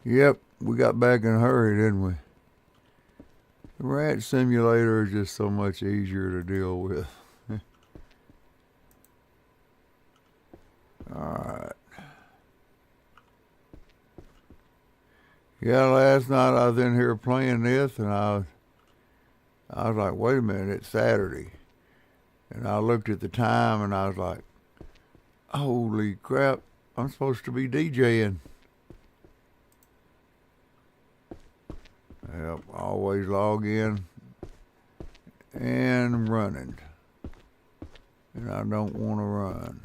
Yep, we got back in a hurry, didn't we? The ranch simulator is just so much easier to deal with. Alright. Yeah, last night I was in here playing this and I was like, wait a minute, it's Saturday. And I looked at the time and I was like, holy crap, I'm supposed to be DJing. Yep, always log in and I'm running. And I don't want to run.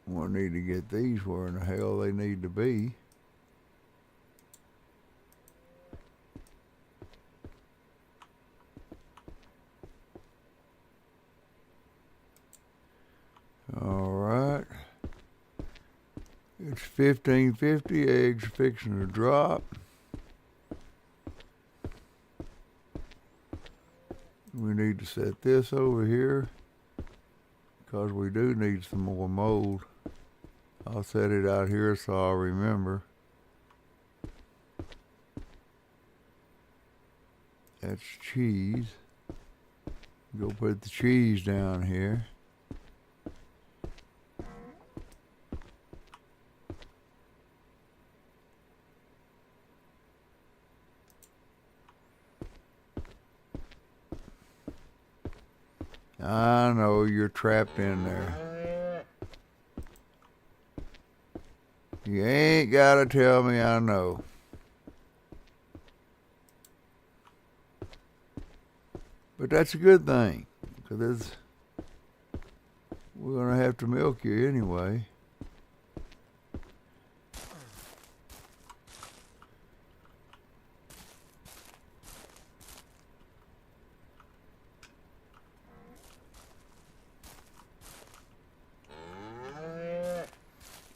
We need to get these where in the hell they need to be. All right. It's 15:50. Eggs are fixing to drop. We need to set this over here because we do need some more mold. I'll set it out here so I'll remember. That's cheese. Go put the cheese down here. I know you're trapped in there. You ain't gotta tell me I know. But that's a good thing, because we're gonna have to milk you anyway.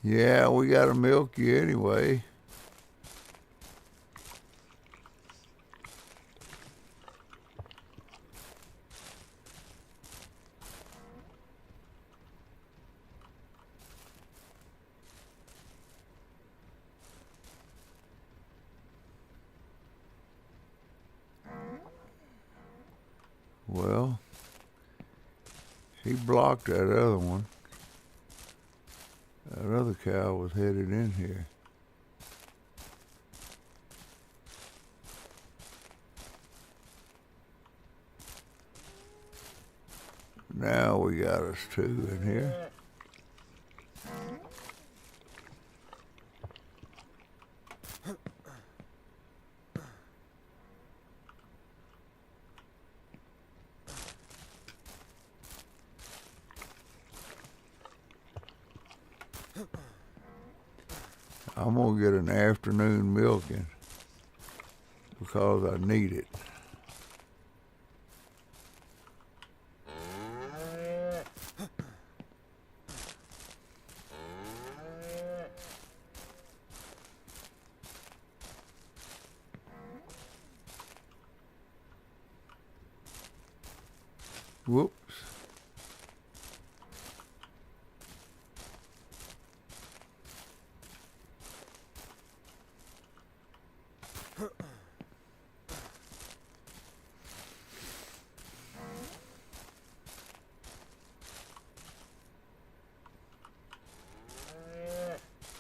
Yeah, we gotta milk you anyway. Well, he blocked that other one. That other cow was headed in here. Now we got us two in here. I'm gonna get an afternoon milking because I need it. Whoops.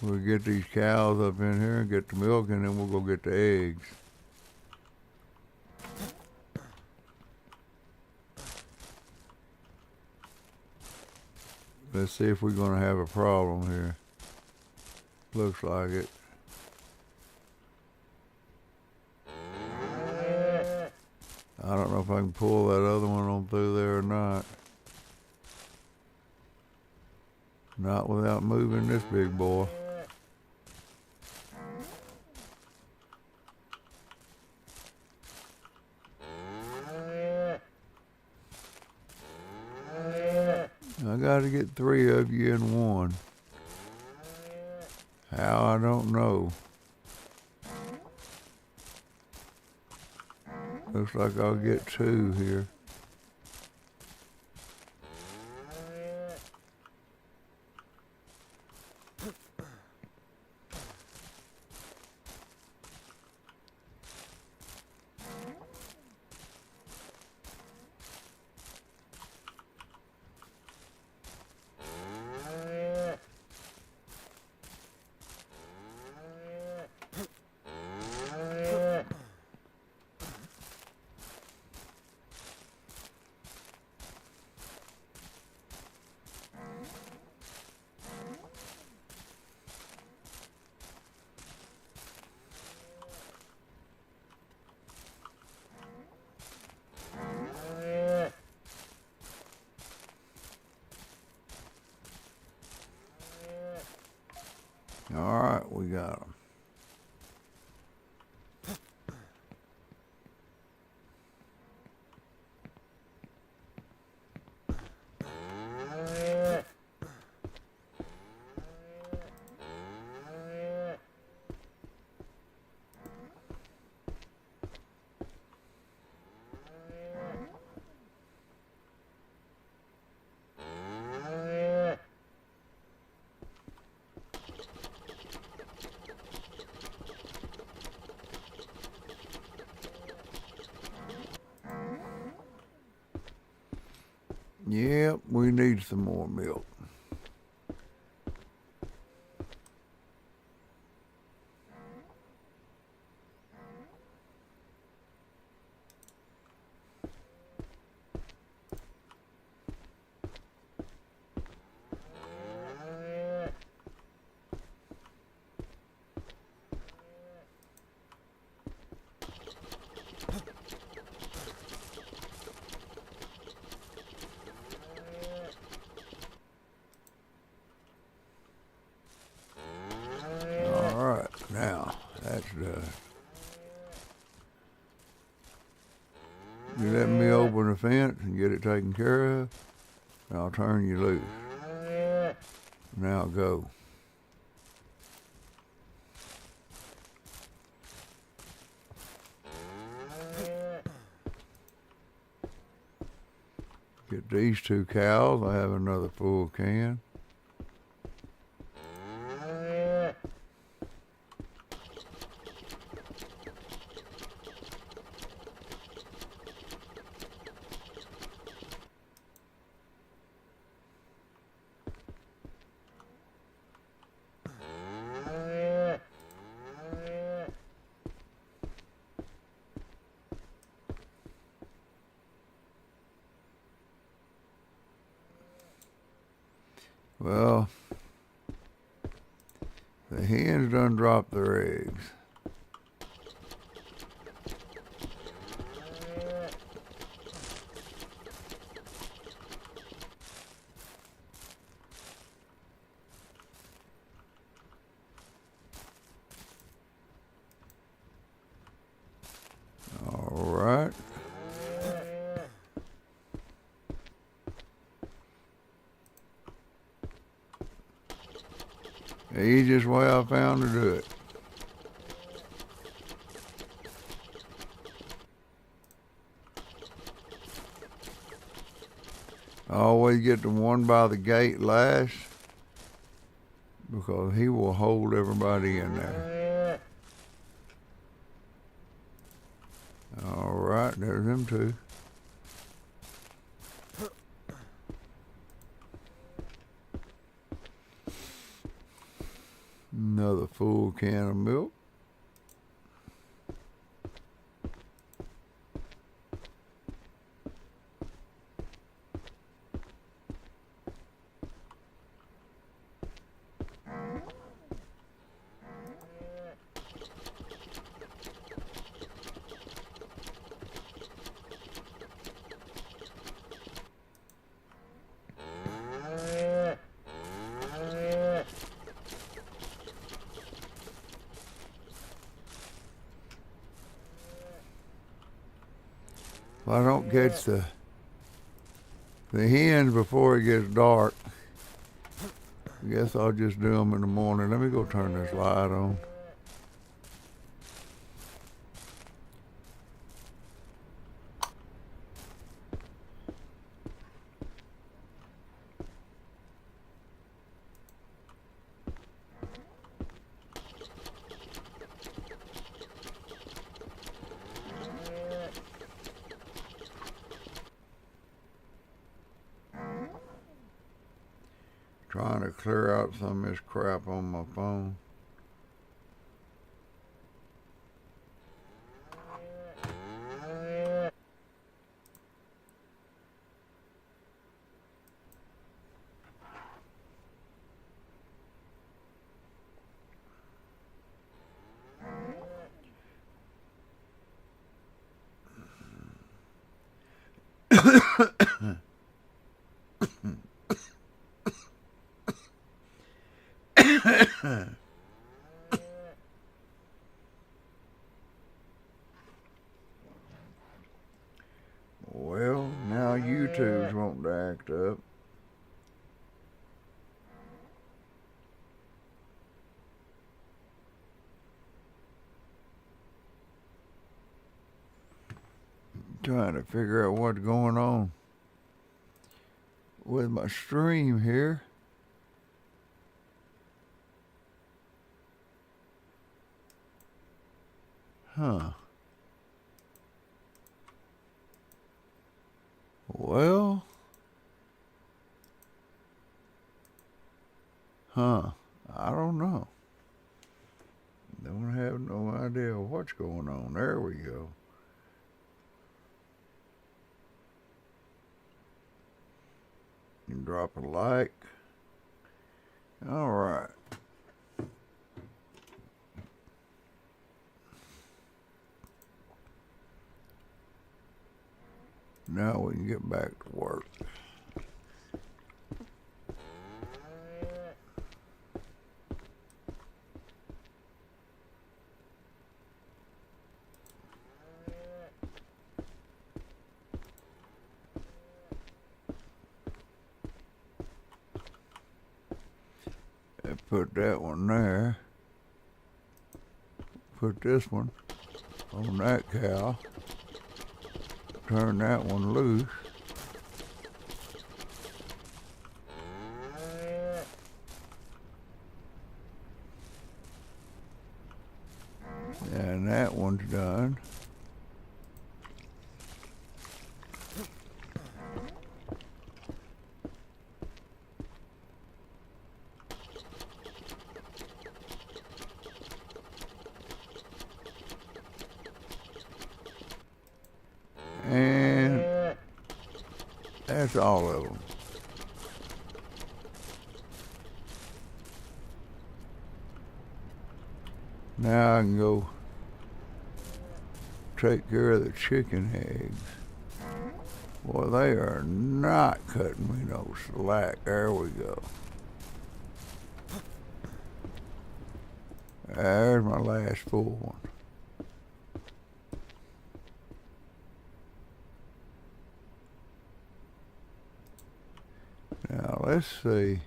We'll get these cows up in here and get the milk, and then we'll go get the eggs. Let's see if we're gonna have a problem here. Looks like it. I don't know if I can pull that other one on through there or not. Not without moving this big boy. I gotta get three of you in one. How, I don't know. Looks like I'll get 2 here. All right, we got them. Yep, we need some more milk. Now, that's done. You let me open the fence and get it taken care of, and I'll turn you loose. Now go. Get these 2 cows. I have another full can. Well, the hens done dropped their eggs. All right. The easiest way I found to do it. I always get the one by the gate last because he will hold everybody in there. All right, there's them 2. Another full can of milk. If I don't catch the hens before it gets dark, Guess I'll just do them in the morning. Let me go turn this light on. Trying to clear out some of this crap on my phone. Well, now YouTube's wanting to act up. Trying to figure out what's going on with my stream here. Huh. Well. I don't know. Don't have no idea what's going on. There we go. You can drop a like. All right. Now we can get back to work. Put that one there. Put this one on that cow. Turn that one loose. And that one's done. And that's all of them. Now I can go take care of the chicken eggs. Well, they are not cutting me no slack. There we go. There's my last full one. Now let's see.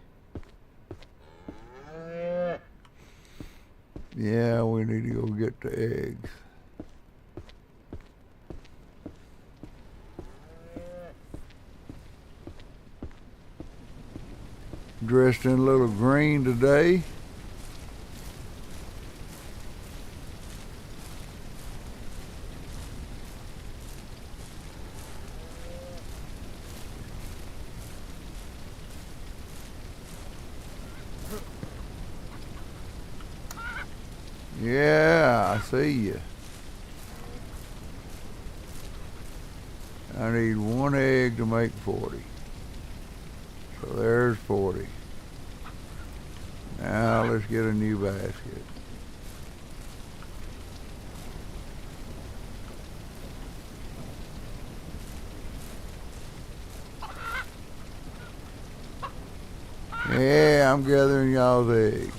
Yeah, we need to go get the eggs. Dressed in a little green today. Yeah, I see you. I need one egg to make 40. So there's 40. Now let's get a new basket. Yeah, I'm gathering y'all's eggs.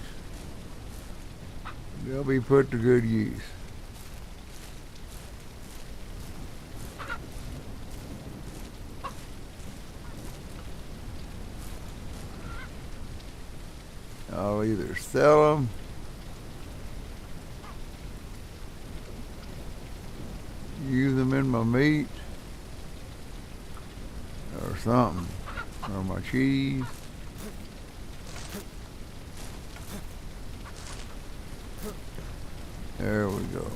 They'll be put to good use. I'll either sell them use them in my meat or something, or my cheese. There we go.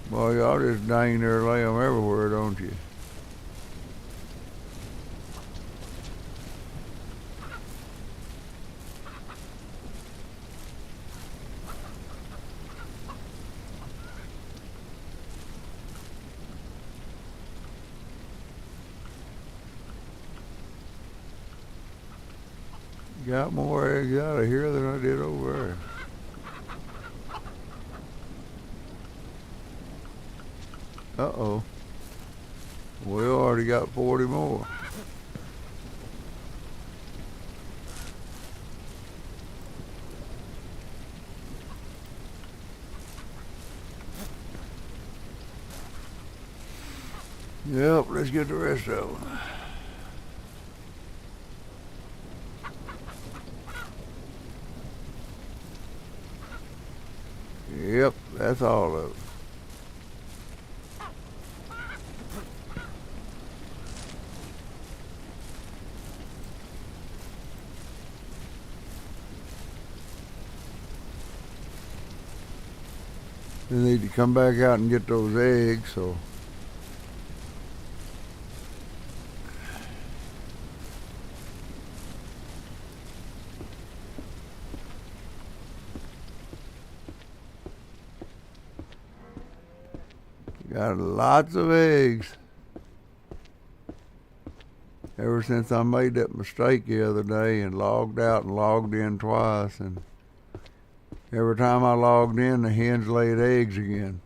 Well, y'all just dang near lay them everywhere, don't you? Got more eggs out of here than I did over there. Uh-oh. We already got 40 more. Yep, let's get the rest of them. Yep, that's all of them. They need to come back out and get those eggs, so got lots of eggs. Ever since I made that mistake the other day and logged out and logged in twice, and every time I logged in, the hens laid eggs again.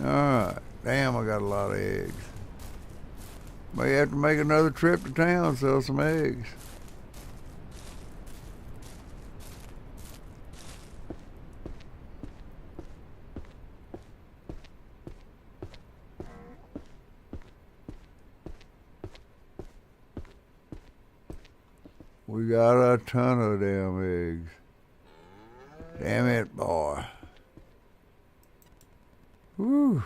Alright, damn, I got a lot of eggs. May have to make another trip to town and sell some eggs. We got a ton of damn eggs. Damn it, boy. Whew.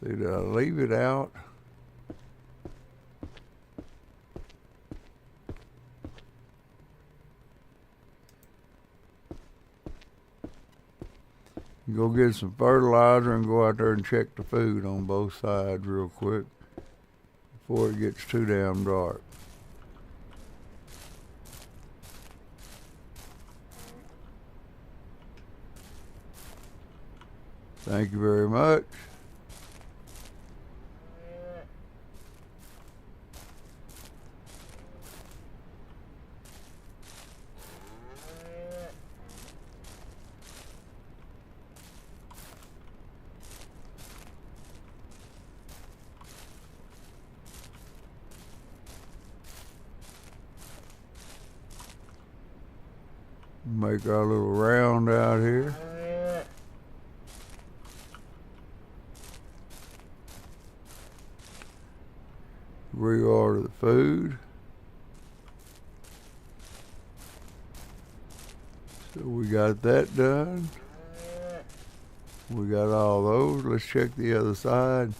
See, did I leave it out? Go get some fertilizer and go out there and check the food on both sides real quick before it gets too damn dark. Thank you very much. Make our little round out here. Reorder the food. So we got that done. We got all those. Let's check the other side.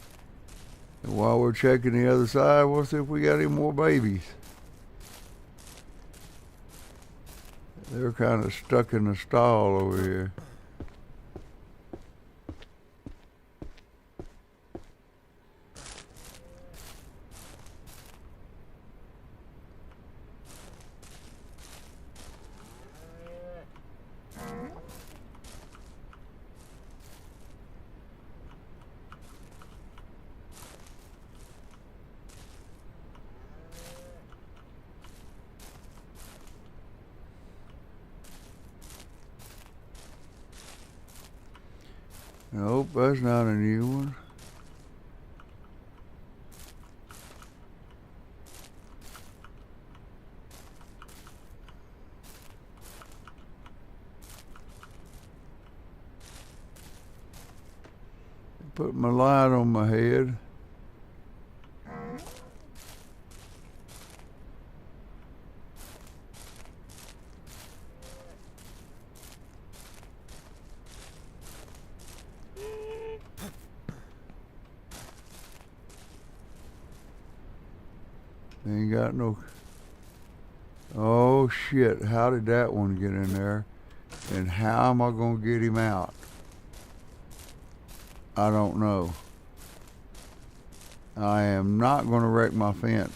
And while we're checking the other side, we'll see if we got any more babies. They're kind of stuck in the stall over here. Nope, that's not a new one. Put my light on my head. Ain't got no... Oh shit, how did that one get in there? And how am I gonna get him out? I don't know. I am not gonna wreck my fence.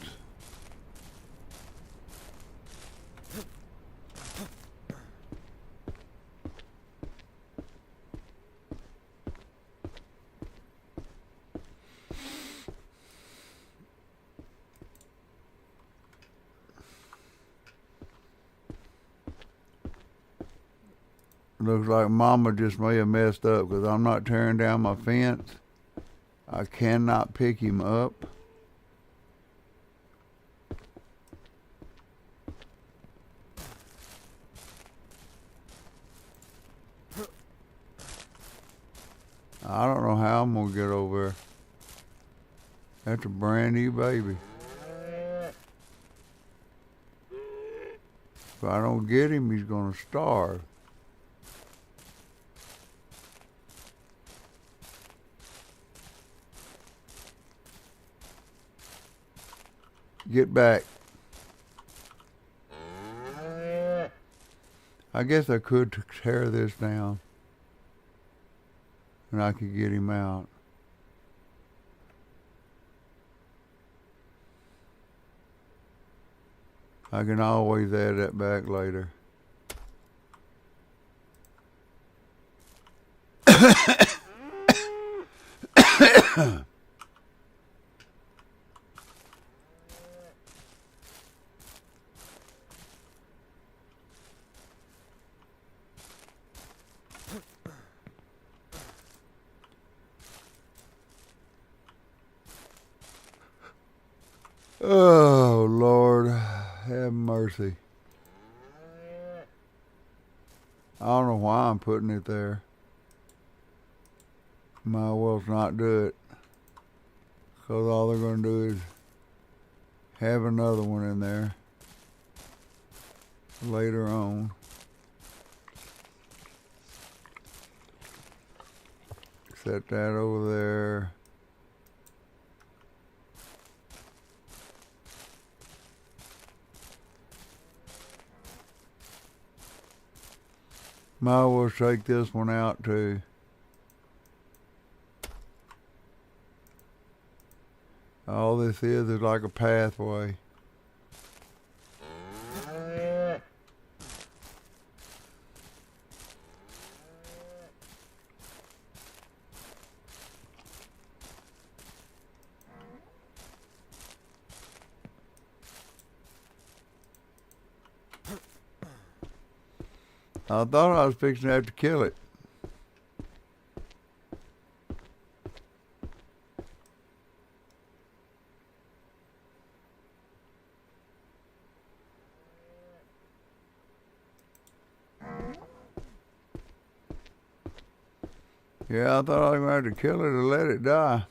Looks like Mama just may have messed up because I'm not tearing down my fence. I cannot pick him up. I don't know how I'm going to get over there. That's a brand new baby. If I don't get him, he's going to starve. Get back. I guess I could tear this down and I could get him out. I can always add that back later. Oh, Lord, have mercy. I don't know why I'm putting it there. Might as well not do it. Because all they're going to do is have another one in there later on. Set that over there. Might as well take this one out too. All this is like a pathway. I thought I was fixing to have to kill it. Yeah, I thought I was going to have to kill it or let it die.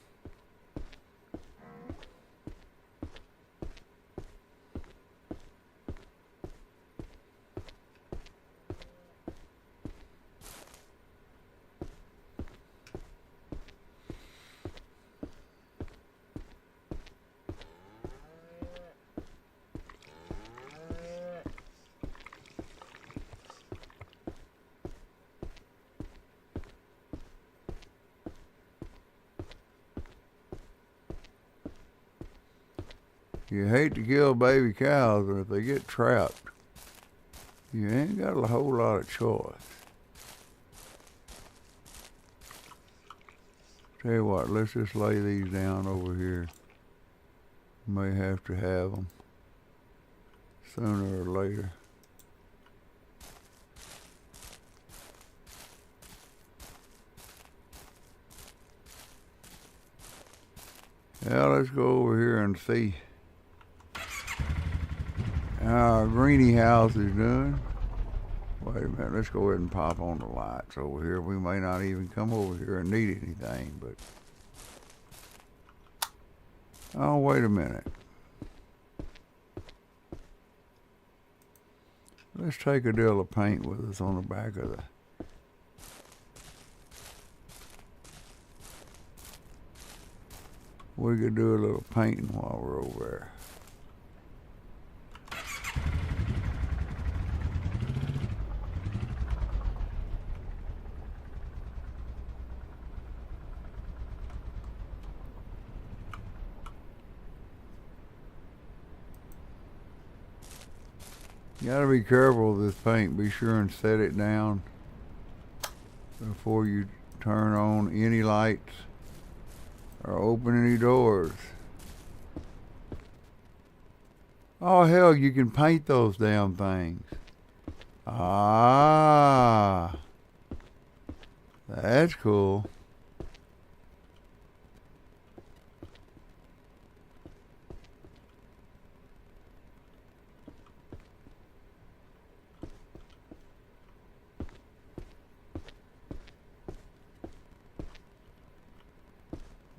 You hate to kill baby cows, but if they get trapped, you ain't got a whole lot of choice. Tell you what, let's just lay these down over here. May have to have them sooner or later. Yeah, let's go over here and see how our greenie house is doing. Wait a minute, let's go ahead and pop on the lights over here. We may not even come over here and need anything, but... Oh, wait a minute. Let's take a deal of paint with us on the back of the... We could do a little painting while we're over there. You gotta be careful with this paint. Be sure and set it down before you turn on any lights or open any doors. Oh hell, you can paint those damn things. Ah, that's cool.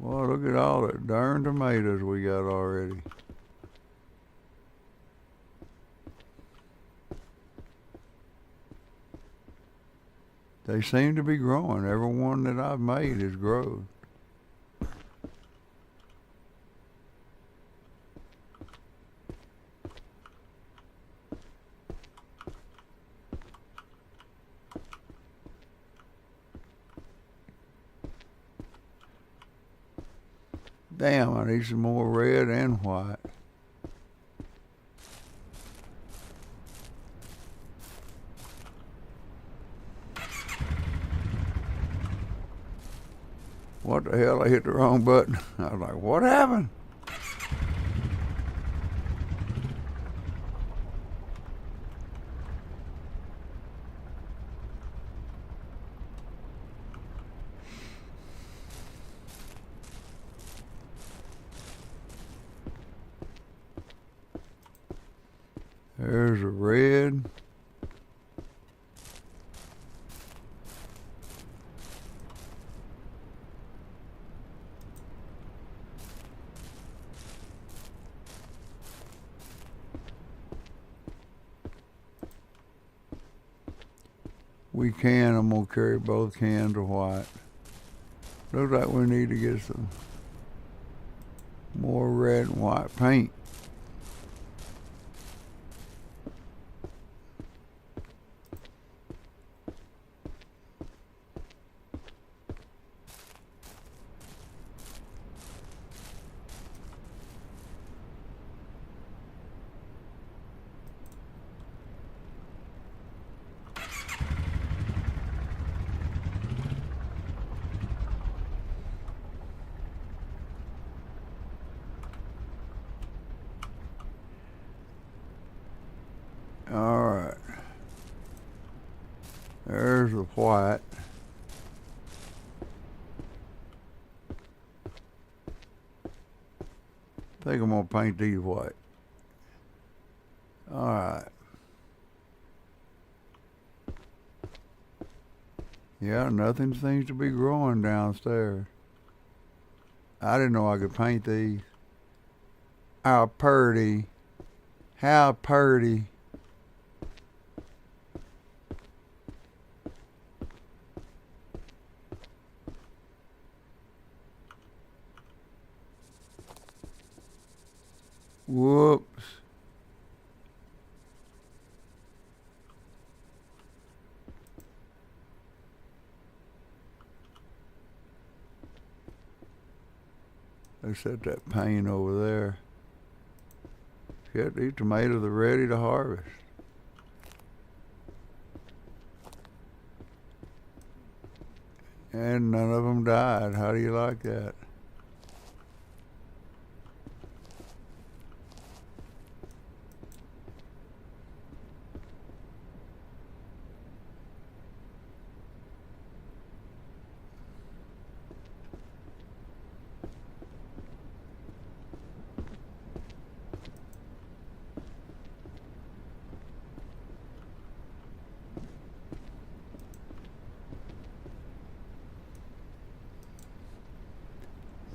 Well, look at all the darn tomatoes we got already. They seem to be growing. Every one that I've made has grown. Damn, I need some more red and white. What the hell, I hit the wrong button. I was like, what happened? There's a red. I'm gonna carry both cans of white. Looks like we need to get some more red and white paint. Alright. There's the white. I think I'm gonna paint these white. Alright. Yeah, nothing seems to be growing downstairs. I didn't know I could paint these. How purty. How purty. Whoops. They set that paint over there. Shit, these tomatoes are ready to harvest. And none of them died. How do you like that?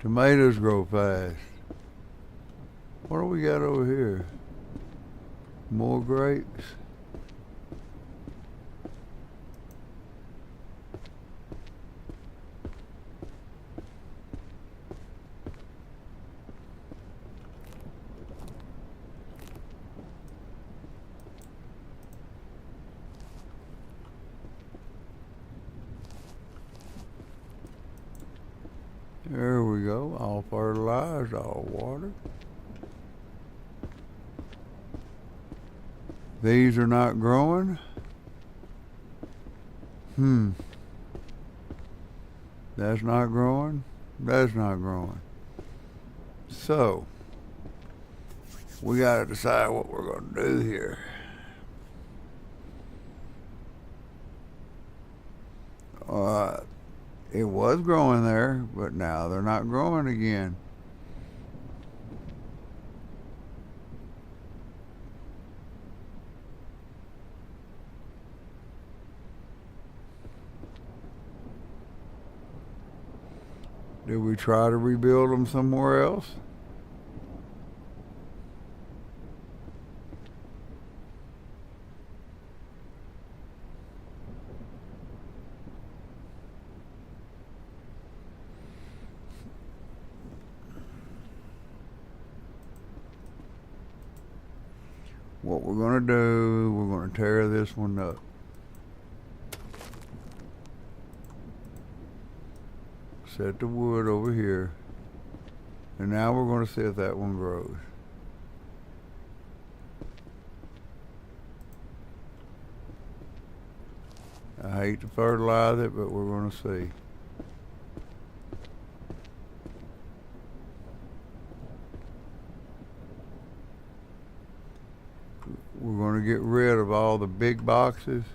Tomatoes grow fast. What do we got over here? More grapes. There we go, all fertilized, all watered. These are not growing. That's not growing. That's not growing. So, we gotta decide what we're gonna do here. It was growing there, but now they're not growing again. Did we try to rebuild them somewhere else? What we're going to do, we're going to tear this one up. Set the wood over here. And now we're going to see if that one grows. I hate to fertilize it, but we're going to see. We're going to get rid of all the big boxes.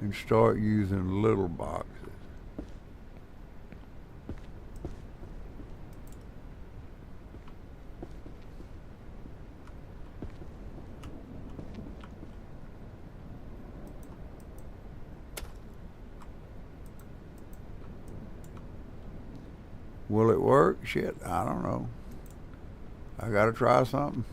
And start using little boxes. Will it work? Shit, I don't know. I gotta try something.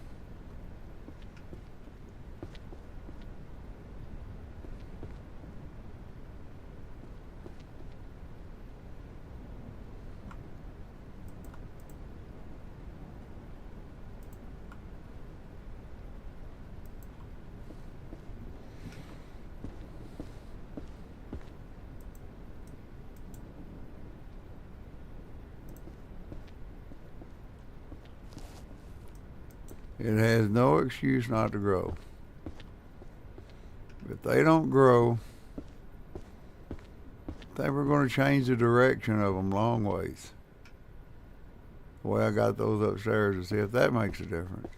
It has no excuse not to grow. If they don't grow, I think we're going to change the direction of them long ways. The way I got those upstairs to see if that makes a difference.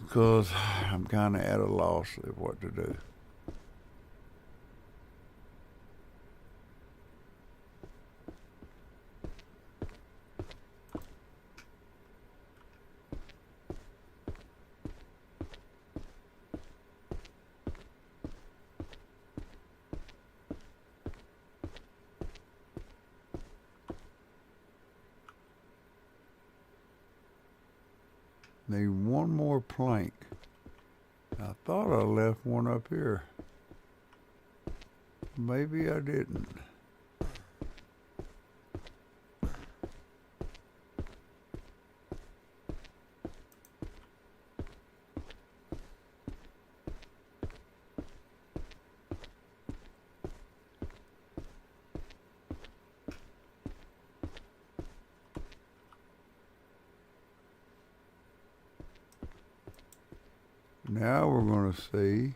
Because I'm kind of at a loss of what to do. Need one more plank. I thought I left one up here. Maybe I didn't. Now we're going to see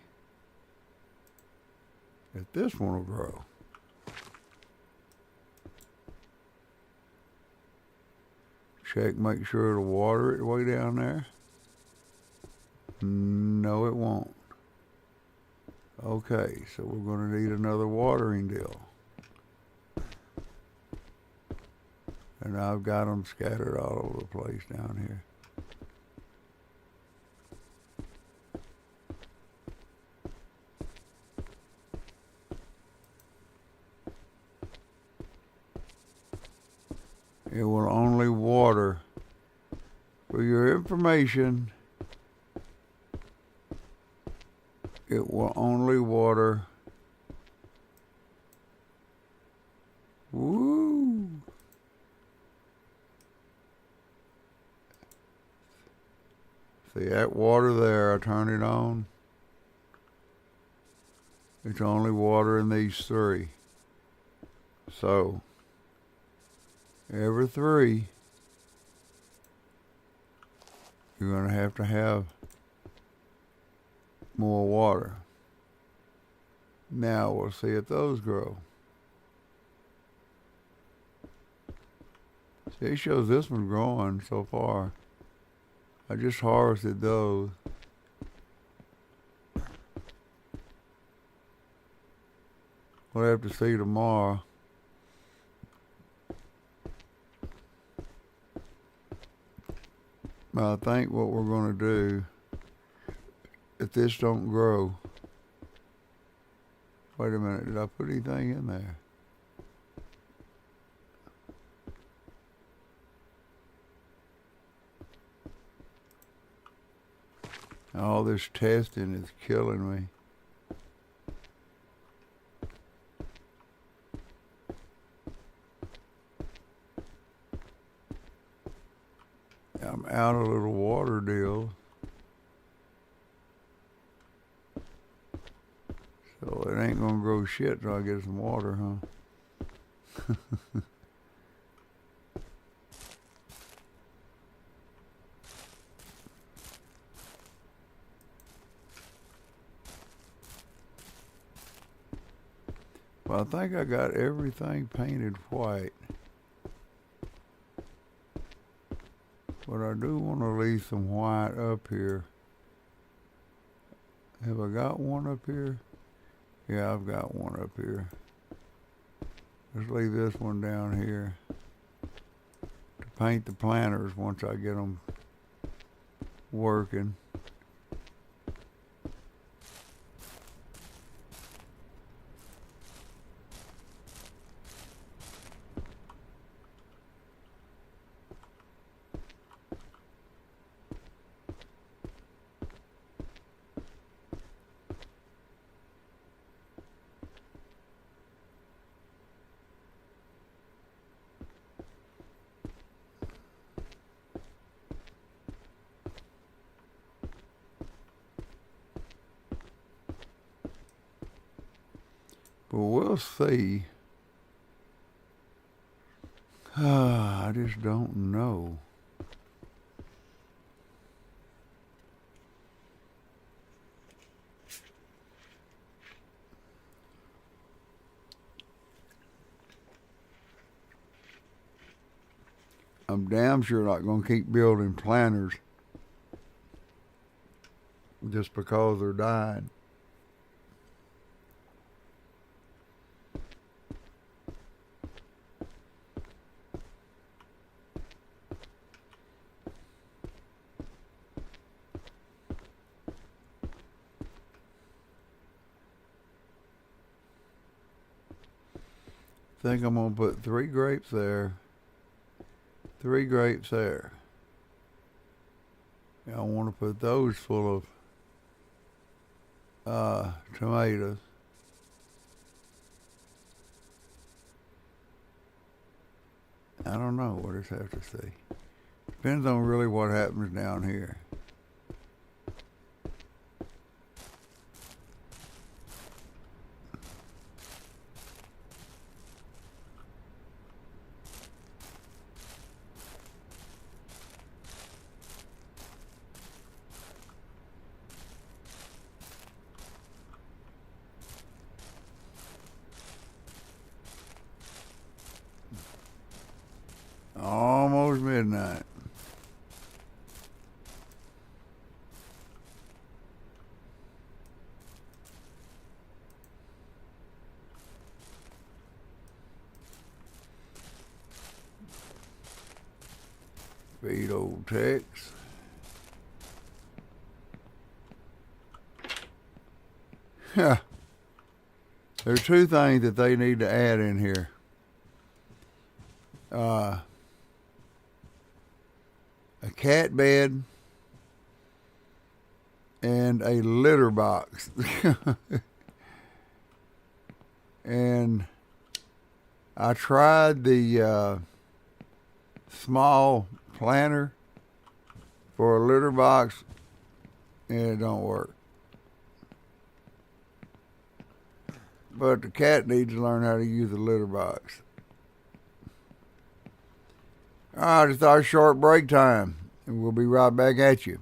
if this one will grow. Check, make sure it'll water it way down there. No, it won't. Okay, so we're going to need another watering deal. And I've got them scattered all over the place down here. It will only water, for your information, it will only water. Woo! See that water there, I turn it on. It's only watering these three. So, every three, you're going to have more water. Now we'll see if those grow. See, it shows this one growing so far. I just harvested those. We'll have to see tomorrow. But I think what we're going to do, if this don't grow, wait a minute, did I put anything in there? All this testing is killing me. I'm out of little water deal. So it ain't gonna grow shit till I get some water, huh? Well, I think I got everything painted white. But I do want to leave some white up here. Have I got one up here? Yeah, I've got one up here. Let's leave this one down here to paint the planters once I get them working. But we'll see. I just don't know. I'm damn sure not going to keep building planters just because they're dying. I think I'm going to put 3 grapes there, 3 grapes there. And I want to put those full of tomatoes. I don't know. We'll just have to see. Depends on really what happens down here. Almost midnight. Feed old Tex. Yeah. There's 2 things that they need to add in here. a cat bed, and a litter box. And I tried the small planter for a litter box, and it don't work. But the cat needs to learn how to use a litter box. All right, it's our short break time, and we'll be right back at you.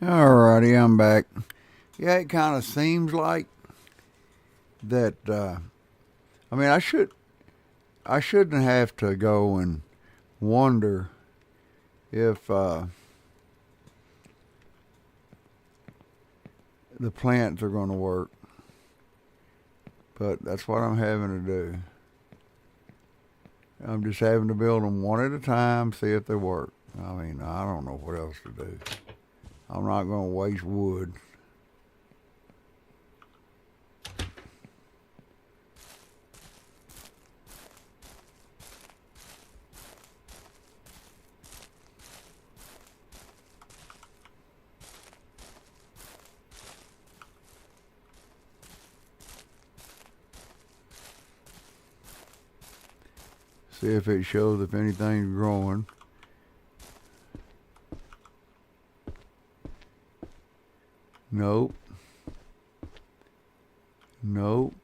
Alrighty, I'm back. Yeah, it kind of seems like that. I mean, I shouldn't have to go and wonder if the plants are going to work, but that's what I'm having to do. I'm just having to build them one at a time, see if they work. I mean, I don't know what else to do. I'm not going to waste wood. See if it shows if anything's growing. Nope. Nope.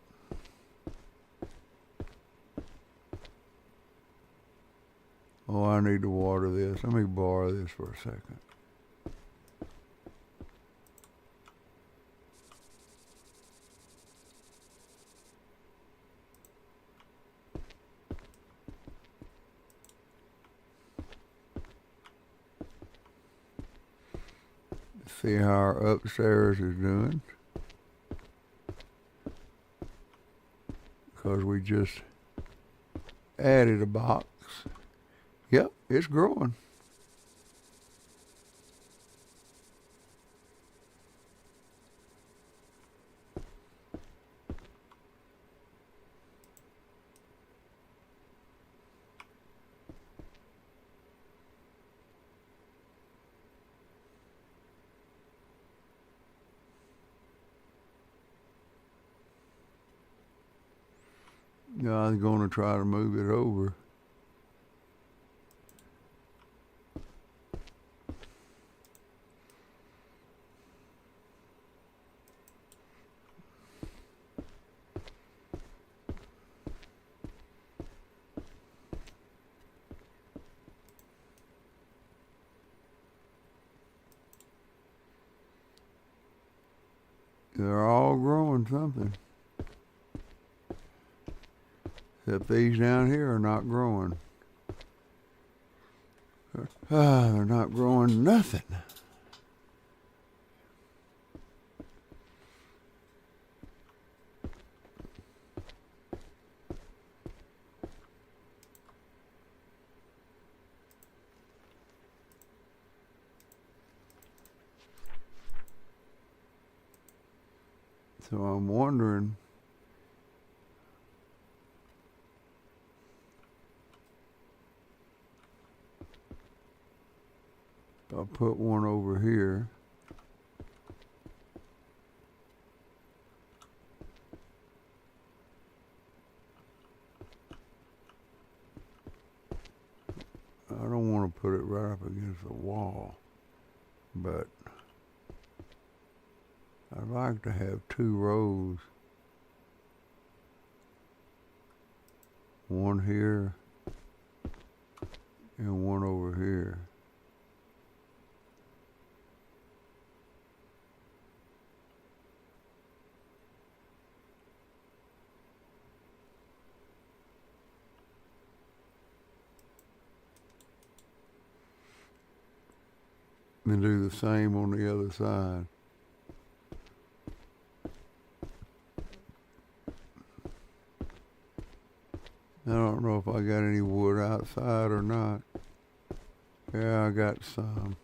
Oh, I need to water this. Let me borrow this for a second. See how our upstairs is doing. Because we just added a box. Yep, it's growing. Now I'm going to try to move it over. They're all growing something. Except these down here are not growing. They're not growing nothing. So I'm wondering, I'll put one over here. I don't want to put it right up against the wall, but I'd like to have 2 rows. One here and one over here. And do the same on the other side. I don't know if I got any wood outside or not. Yeah, I got some.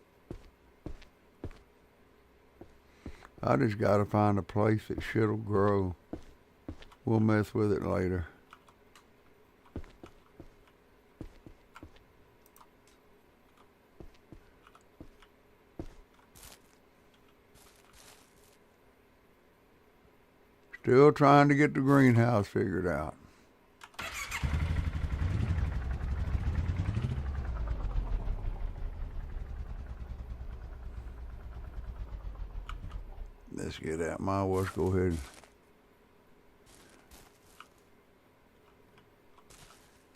I just got to find a place that shit'll grow. We'll mess with it later. Still trying to get the greenhouse figured out. Let's get out my let's go ahead.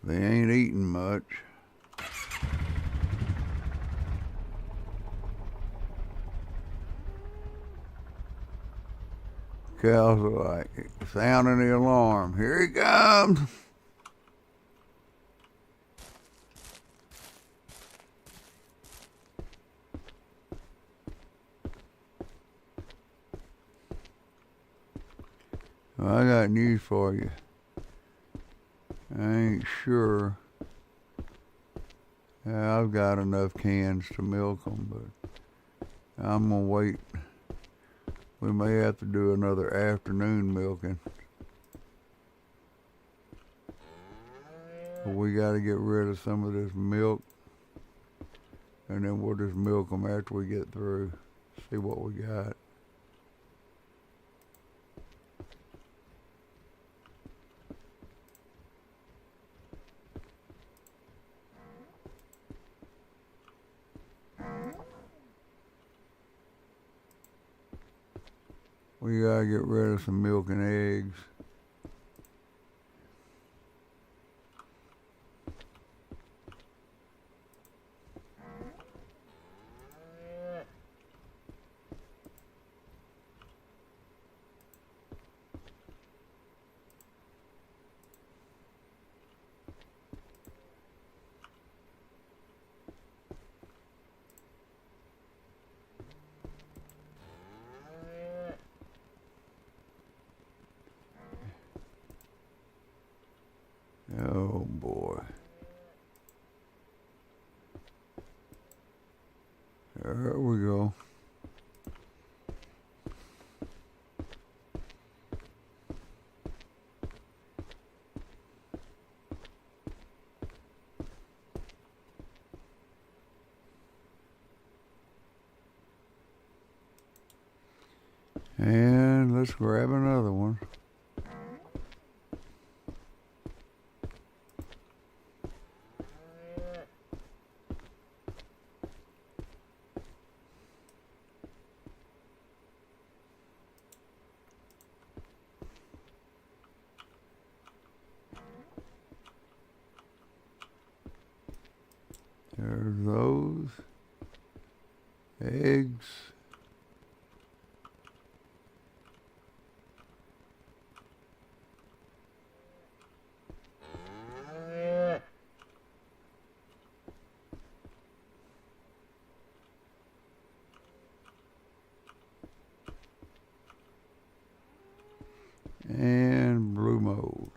They ain't eating much. Cows are like sounding the alarm. Here he comes. Well, I got news for you. I ain't sure. Yeah, I've got enough cans to milk them, but I'm gonna wait. We may have to do another afternoon milking. But we got to get rid of some of this milk, and then we'll just milk them after we get through. See what we got. We gotta get rid of some milk and eggs. Oh boy. There we go. And let's grab another one. There's those eggs. And blue mold.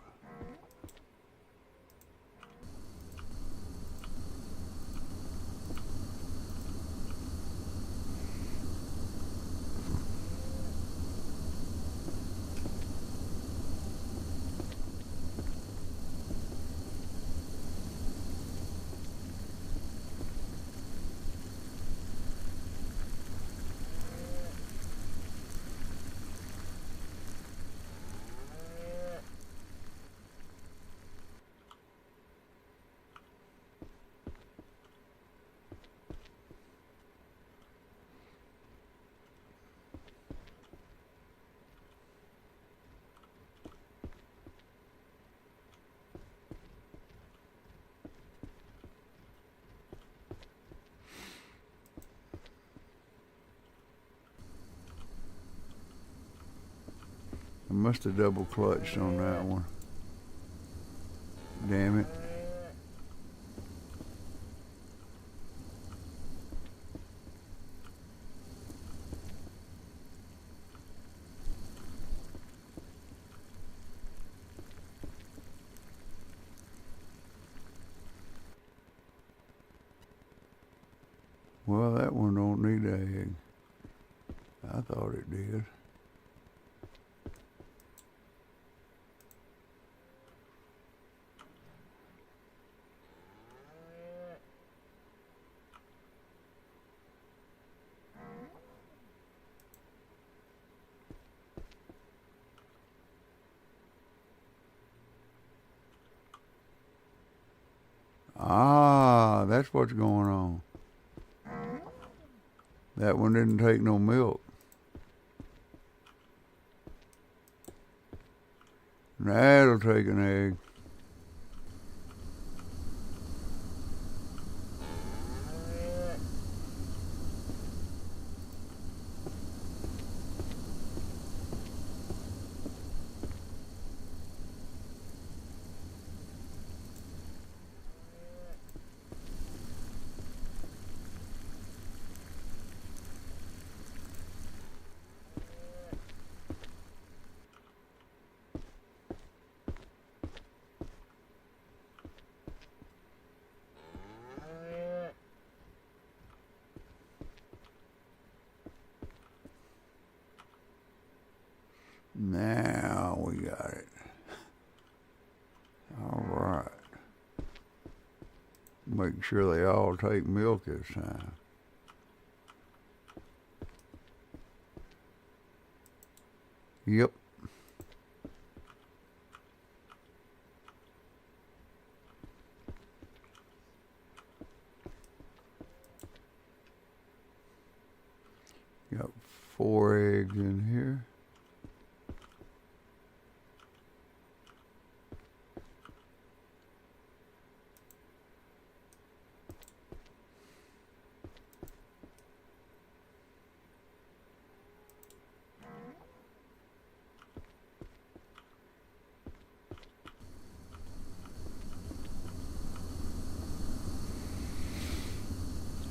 I must have double clutched on that one. Damn it. Well, that one don't need an egg. I thought it did. Ah, that's what's going on. That one didn't take no milk. That'll take an egg. got it. All right. Make sure they all take milk this time. Yep. Got 4 eggs in here.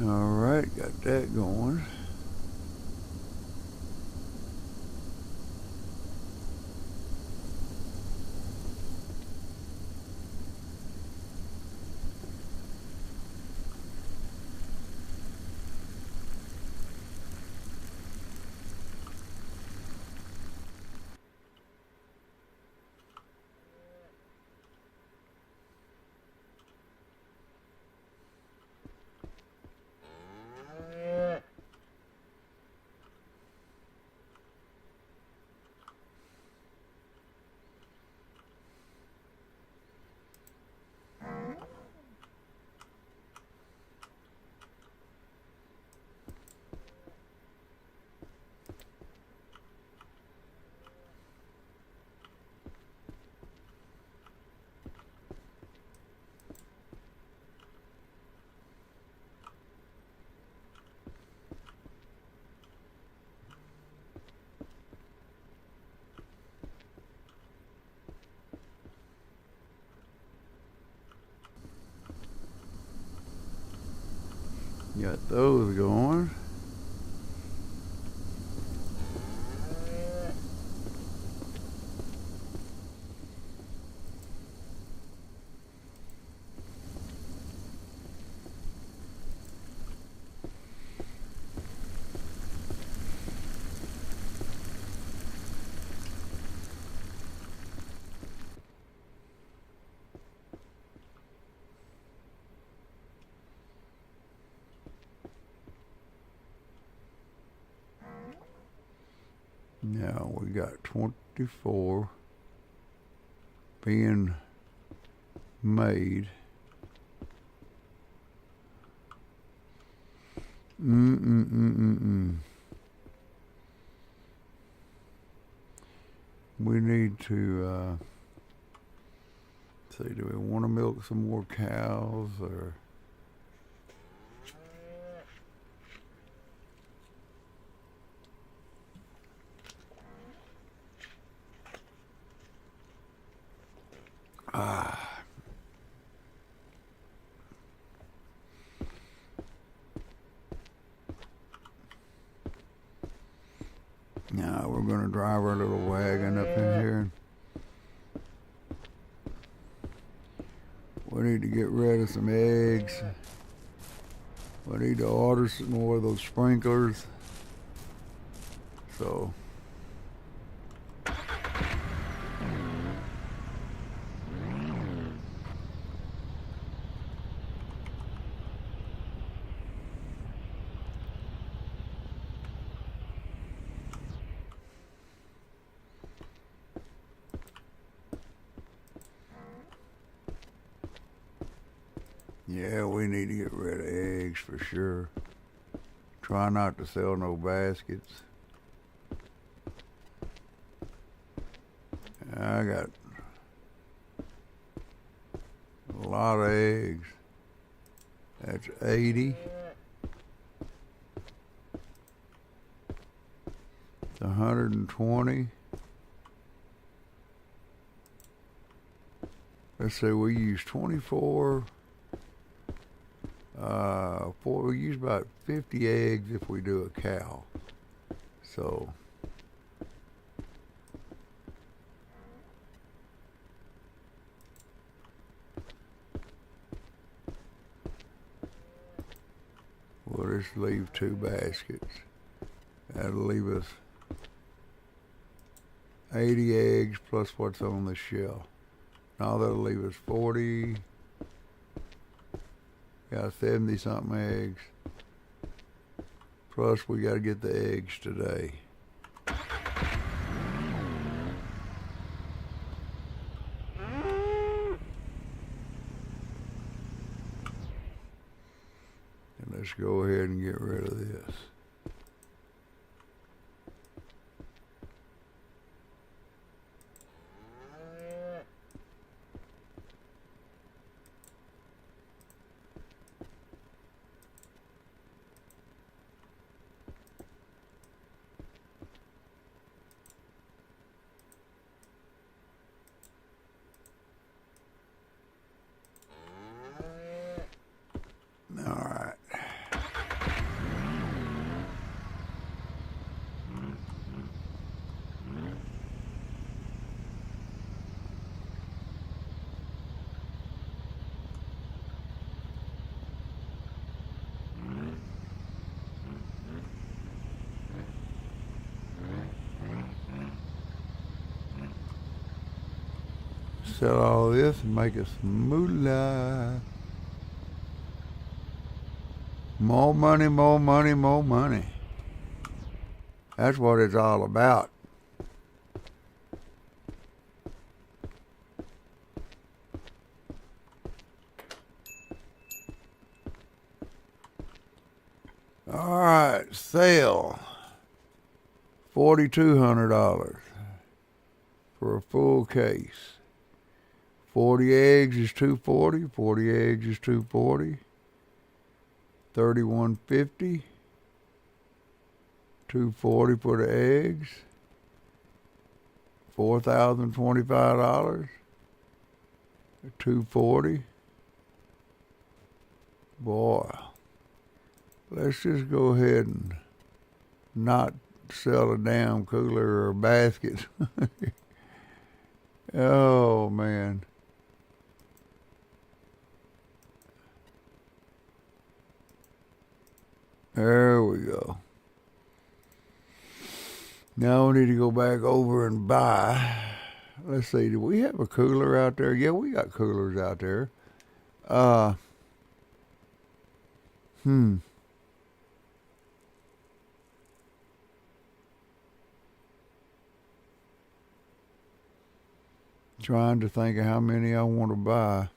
All right, got that going. Got those going. Now we got 24 being made. We need to see, do we want to milk some more cows or? Now we're going to drive our little wagon up in here. We need to get rid of some eggs. We need to order some more of those sprinklers. So yeah, we need to get rid of eggs for sure. Try not to sell no baskets. I got a lot of eggs. That's 80. It's 120. Let's say we use 24. We use about 50 eggs if we do a cow. So we'll just leave 2 baskets. That'll leave us 80 eggs plus what's on the shell. Now that'll leave us 40. Got 70 something eggs. Plus we got to get the eggs today. And let's go ahead and get rid of this. All right. Sell all this and make us moolah. More money, more money, more money. That's what it's all about. All right, sale. $4,200 for a full case. 40 eggs is $240. 40 eggs is $240. $3,150. $240 for the eggs. $4,025. $240. Boy, let's just go ahead and not sell a damn cooler or a basket. Oh man. There we go. Now we need to go back over and buy. Let's see, do we have a cooler out there? Yeah, we got coolers out there. Trying to think of how many I want to buy.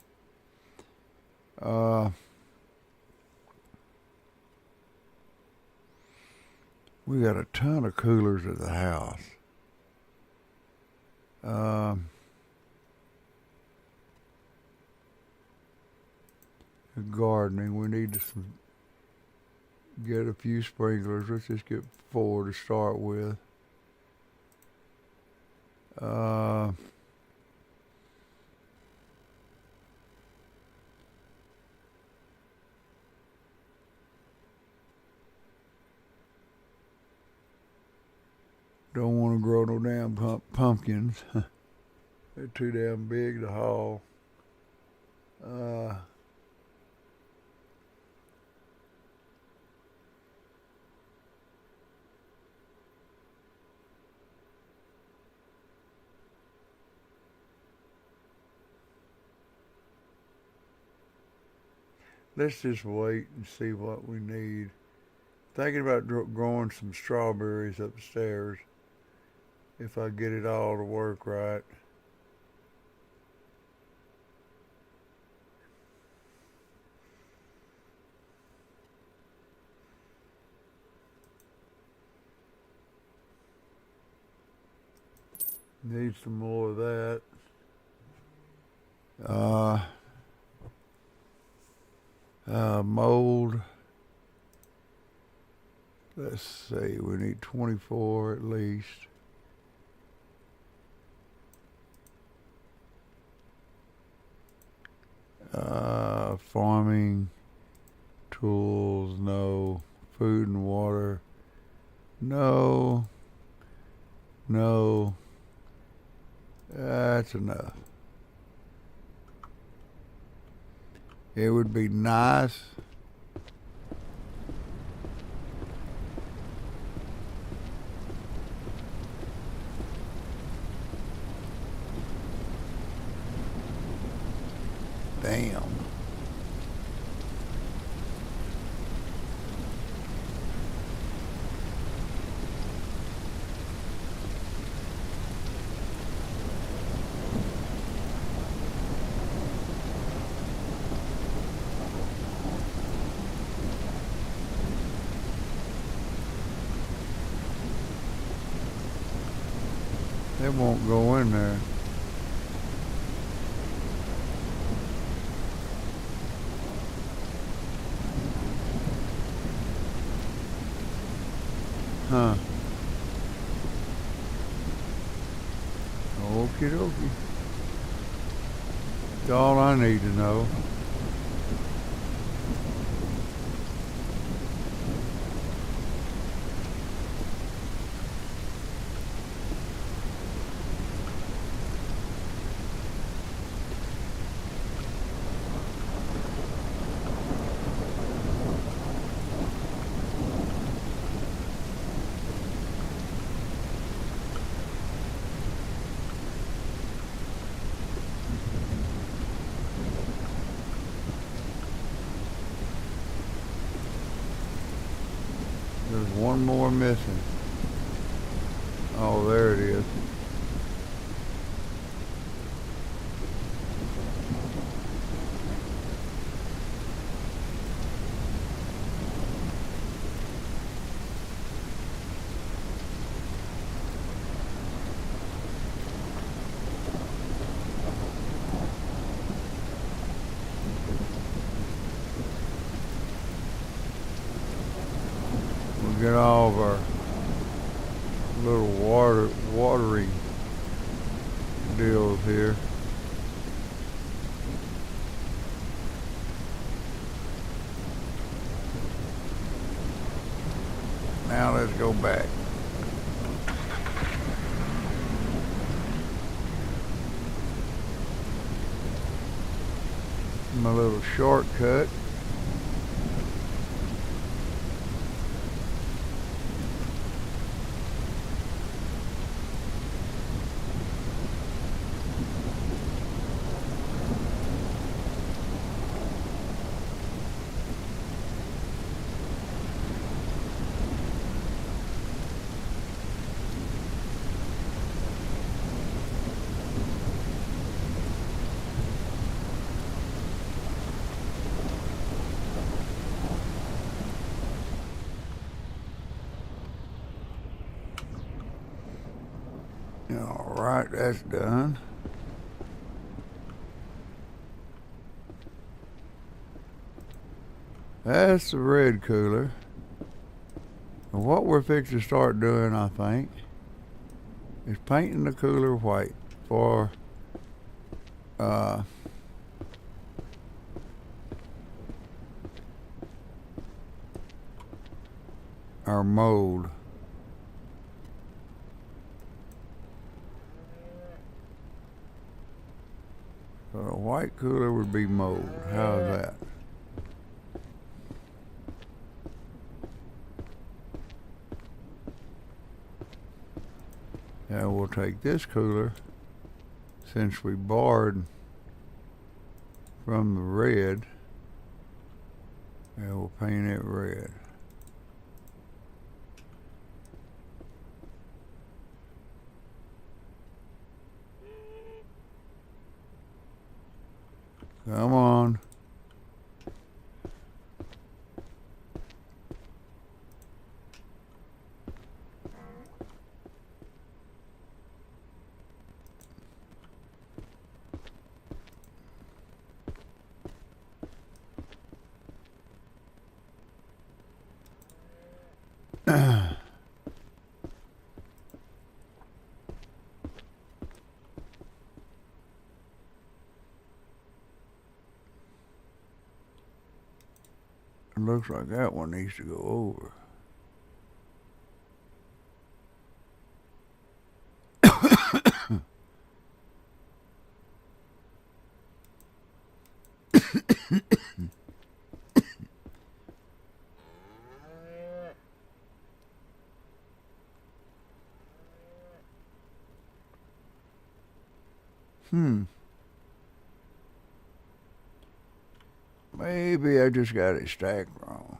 We got a ton of coolers at the house. Gardening, we need to get a few sprinklers. Let's just get 4 to start with. Don't want to grow no damn pumpkins. They're too damn big to haul. Let's just wait and see what we need. Thinking about growing some strawberries upstairs if I get it all to work right. Need some more of that. Mold. Let's see, we need 24 at least. Farming tools, no. Food and water, no. No. That's enough. It would be nice Damn. It won't go in there. Huh. Okie dokie. That's all I need to know. There's one more missing. Oh, there it is. We'll get all of our little watery deals here. Now let's go back. My little shortcut. All right, that's done. That's the red cooler. And what we're fixing to start doing, I think, is painting the cooler white for our mold. So a white cooler would be mold. How's that? Now we'll take this cooler, since we borrowed from the red, and we'll paint it red. Come on. It looks like that one needs to go over. Maybe I just got it stacked wrong.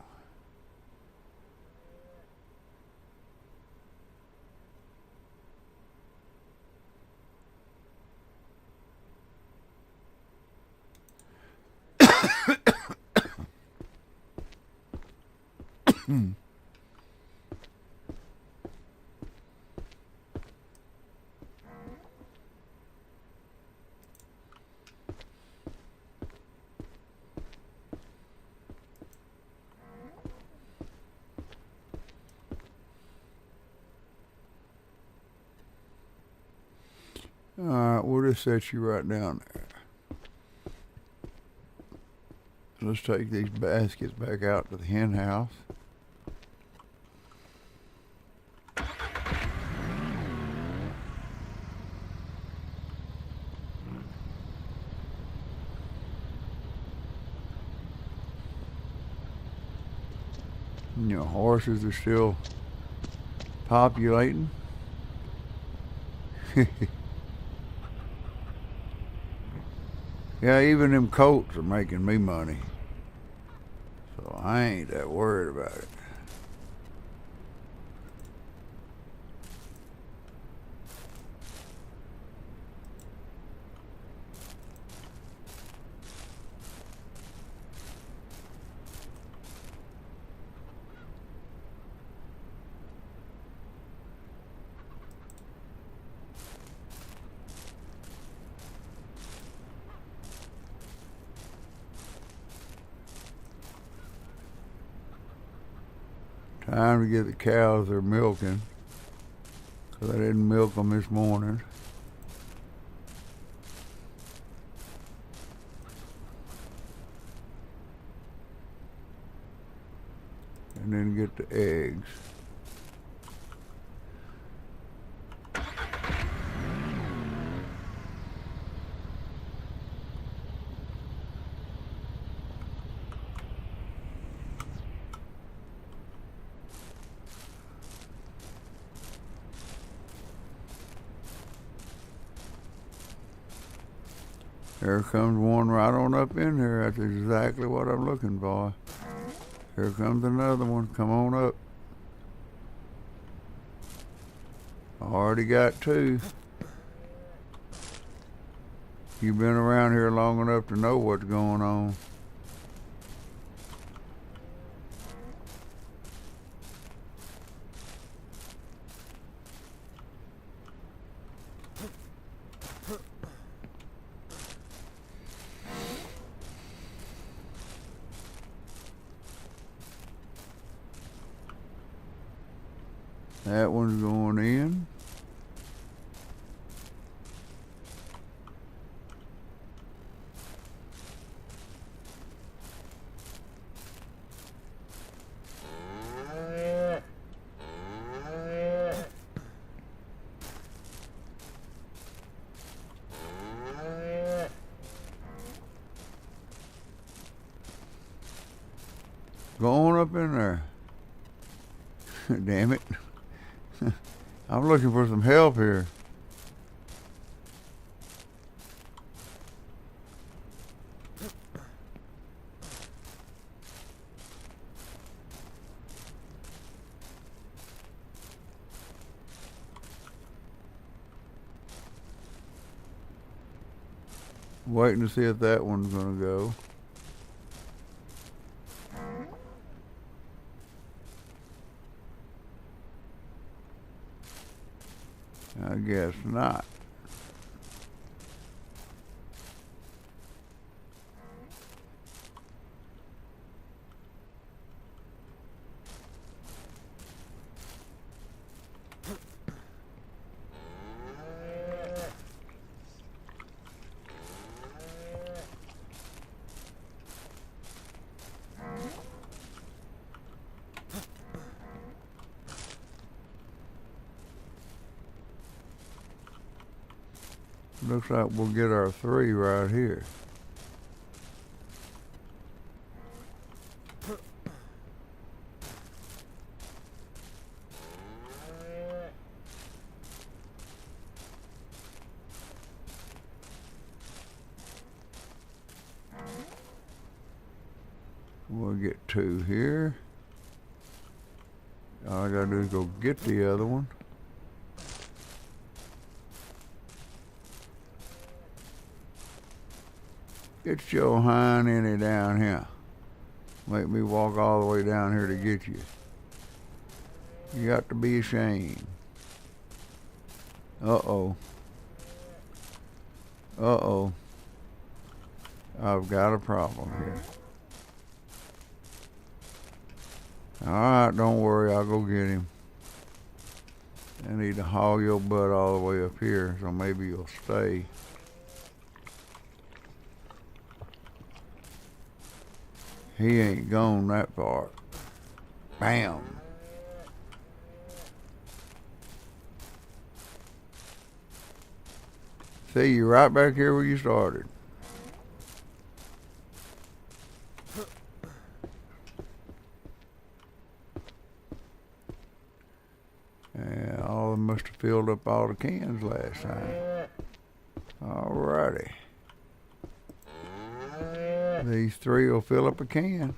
All right, we'll just set you right down there. Let's take these baskets back out to the hen house. You know, horses are still populating. Yeah, even them colts are making me money. So I ain't that worried about it. Time to get the cows they're milking, because I didn't milk them this morning. And then get the eggs. There comes one right on up in here. That's exactly what I'm looking for. Here comes another one. Come on up. Already got two. You've been around here long enough to know what's going on. That one's going in. Go on up in there. Damn it. I'm looking for some help here. Waiting to see if that one's gonna go. I guess not. Looks like we'll get our 3 right here. We'll get 2 here. All I gotta do is go get the other one. Get your hind any down here. Make me walk all the way down here to get you. You got to be ashamed. Uh-oh. Uh-oh. I've got a problem here. Alright, don't worry, I'll go get him. I need to haul your butt all the way up here, so maybe you'll stay. He ain't gone that far. Bam. See, you're right back here where you started. Yeah, all of them must have filled up all the cans last time. Alrighty. These 3 will fill up a can.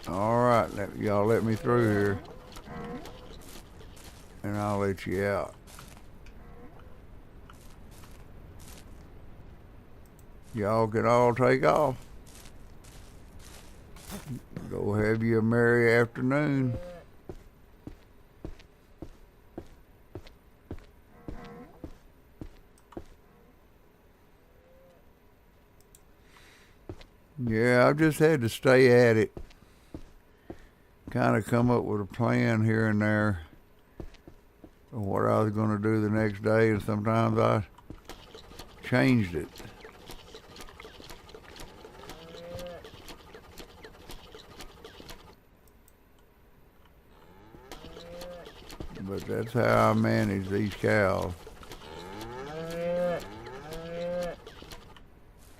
Alright, y'all let me through here. And I'll let you out. Y'all can all take off. Go have you a merry afternoon. Yeah, I've just had to stay at it. Kind of come up with a plan here and there of what I was going to do the next day, and sometimes I changed it. But that's how I manage these cows.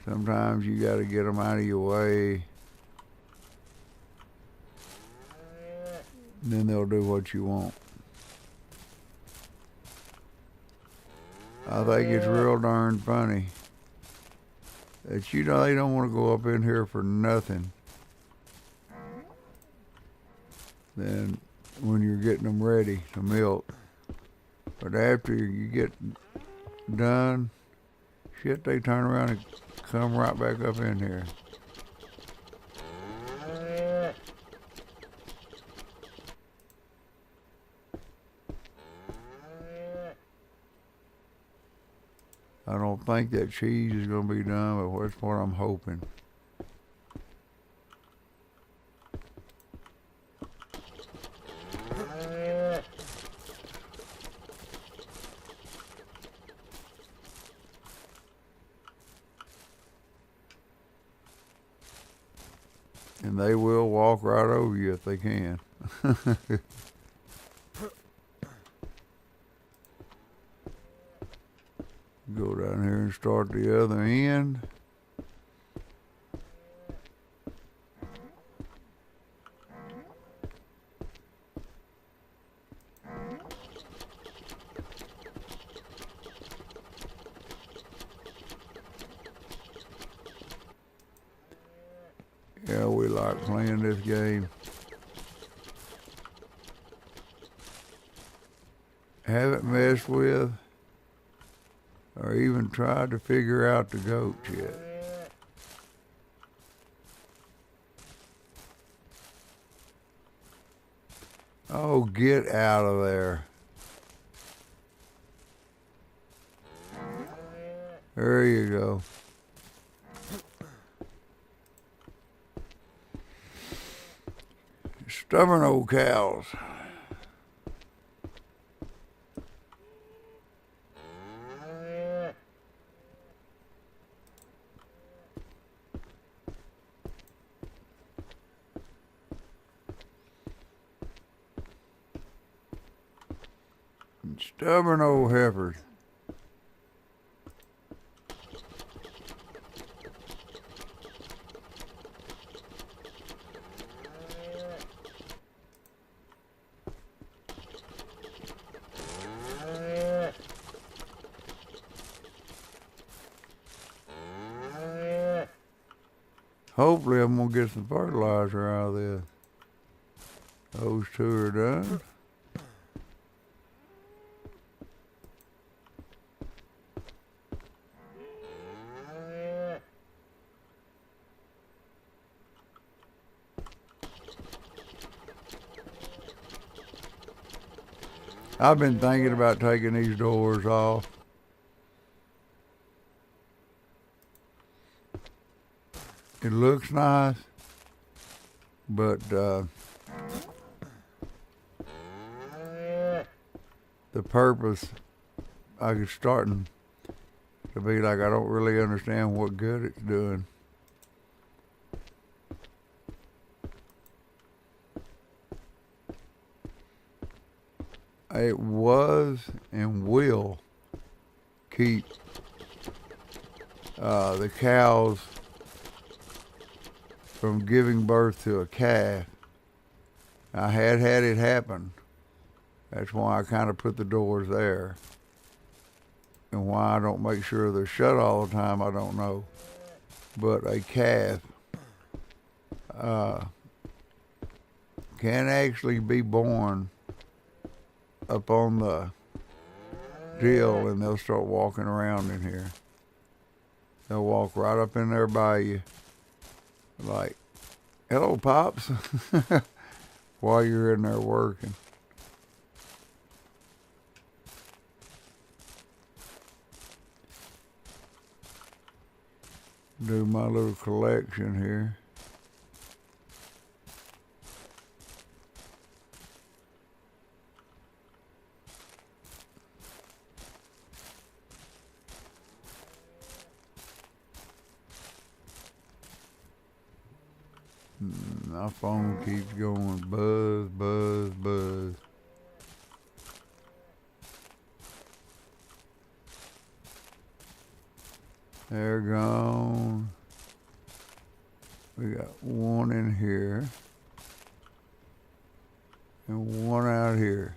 Sometimes you got to get them out of your way. And then they'll do what you want. I think it's real darn funny that they don't want to go up in here for nothing. Then when you're getting them ready to milk. But after you get done, shit, they turn around and come right back up in here. I don't think that cheese is going to be done, but that's what I'm hoping. And they will walk right over you if they can. Go down here and start the other end. Yeah, we like playing this game. Haven't messed with or even tried to figure out the goats yet. Oh, get out of there. There you go. Stubborn old cows. Stubborn old heifers. Hopefully I'm going to get some fertilizer out of this. Those two are done. I've been thinking about taking these doors off. It looks nice, but the purpose, I was starting to be like, I don't really understand what good it's doing. It was and will keep the cows from giving birth to a calf. I had it happen. That's why I kind of put the doors there. And why I don't make sure they're shut all the time, I don't know. But a calf can actually be born up on the deal, and they'll start walking around in here. They'll walk right up in there by you, like, hello, Pops, while you're in there working. Do my little collection here. My phone keeps going buzz, buzz, buzz. They're gone. We got one in here and one out here.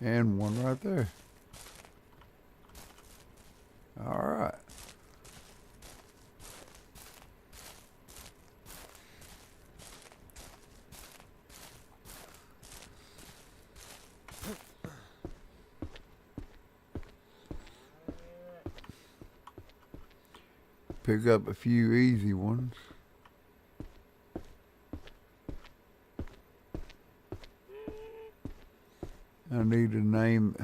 And one right there. All right. Pick up a few easy ones. I need to name,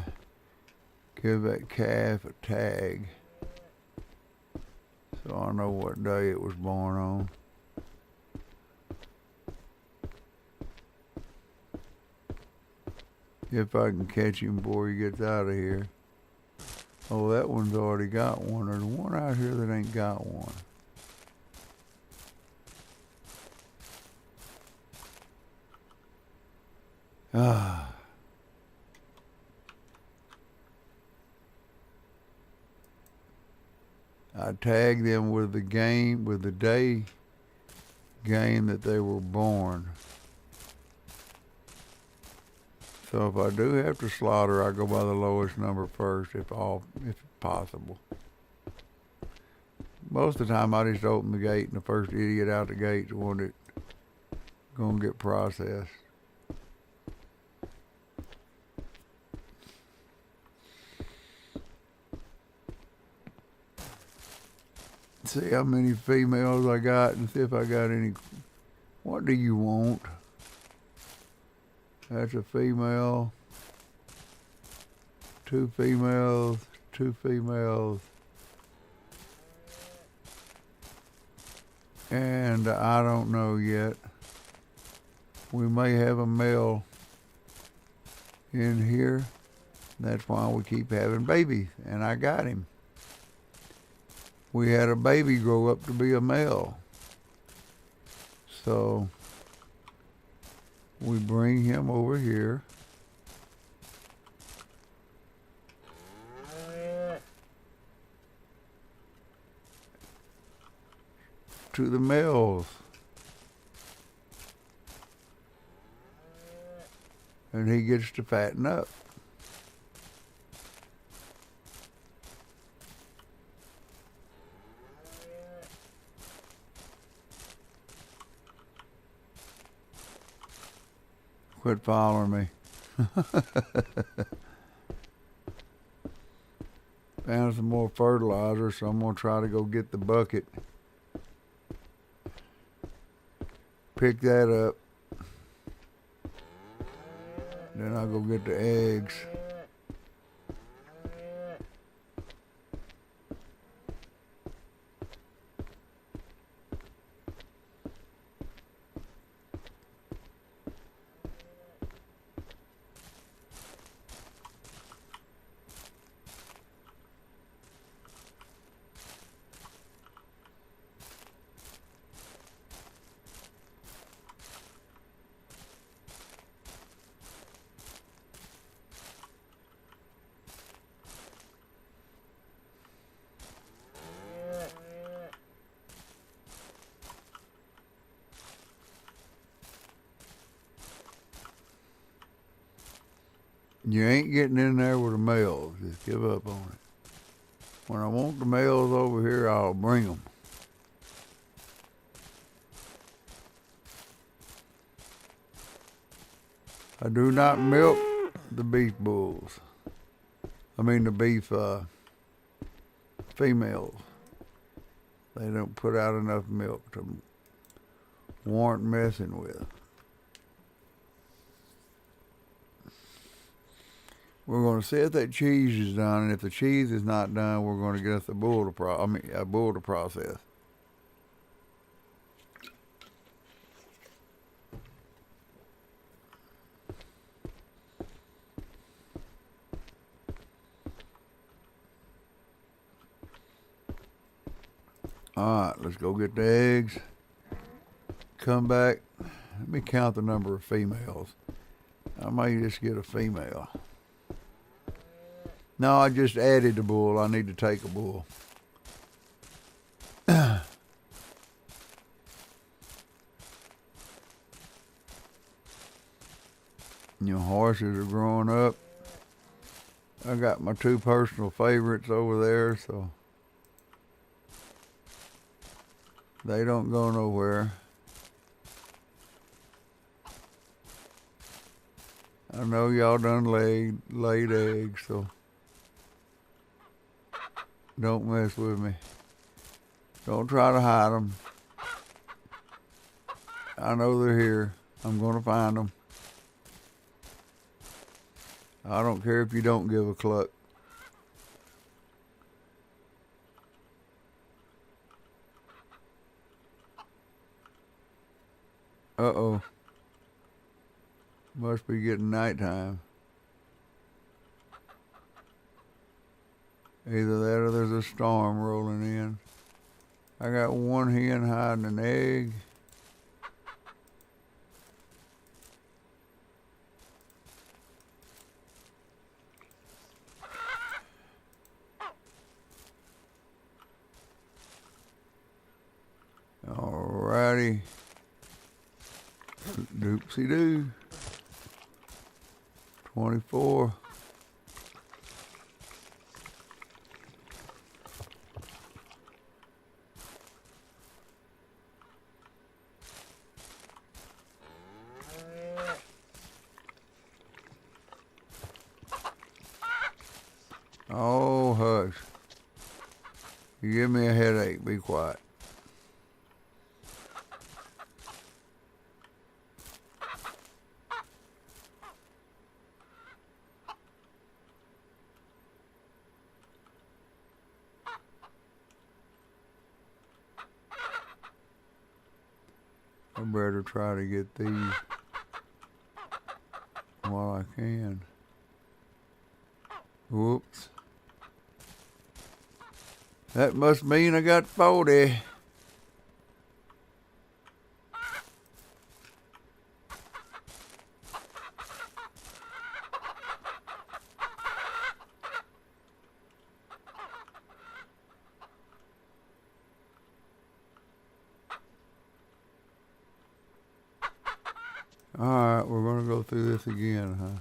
give that calf a tag so I know what day it was born on. If I can catch him before he gets out of here. Oh, that one's already got one. There's one out here that ain't got one. Ah. I tagged them with the game, with the day game that they were born. So if I do have to slaughter, I go by the lowest number first, if possible. Most of the time, I just open the gate, and the first idiot out the gate is the one that's gonna get processed. See how many females I got, and see if I got any. What do you want? That's a female, two females, two females, and I don't know yet. We may have a male in here. That's why we keep having babies, and I got him. We had a baby grow up to be a male. So we bring him over here. To the males. And he gets to fatten up. Quit following me. Found some more fertilizer, so I'm going to try to go get the bucket. Pick that up. Then I'll go get the eggs. You ain't getting in there with the males. Just give up on it. When I want the males over here, I'll bring them. I do not milk the beef bulls. I mean the beef females. They don't put out enough milk to warrant messing with. We're going to see if that cheese is done, and if the cheese is not done, we're going to get us a bull to process. All right, let's go get the eggs. Come back. Let me count the number of females. I may just get a female. No, I just added the bull. I need to take a bull. Your horses are growing up. I got my two personal favorites over there, so they don't go nowhere. I know y'all done laid eggs, so don't mess with me. Don't try to hide them. I know they're here. I'm going to find them. I don't care if you don't give a cluck. Uh-oh. Must be getting nighttime. Either that or there's a storm rolling in. I got one hen hiding an egg. Alrighty. Doopsie-doo. 24. Oh, hush. You give me a headache. Be quiet. I better try to get these while I can. Whoops. That must mean I got 40. All right, we're going to go through this again, huh?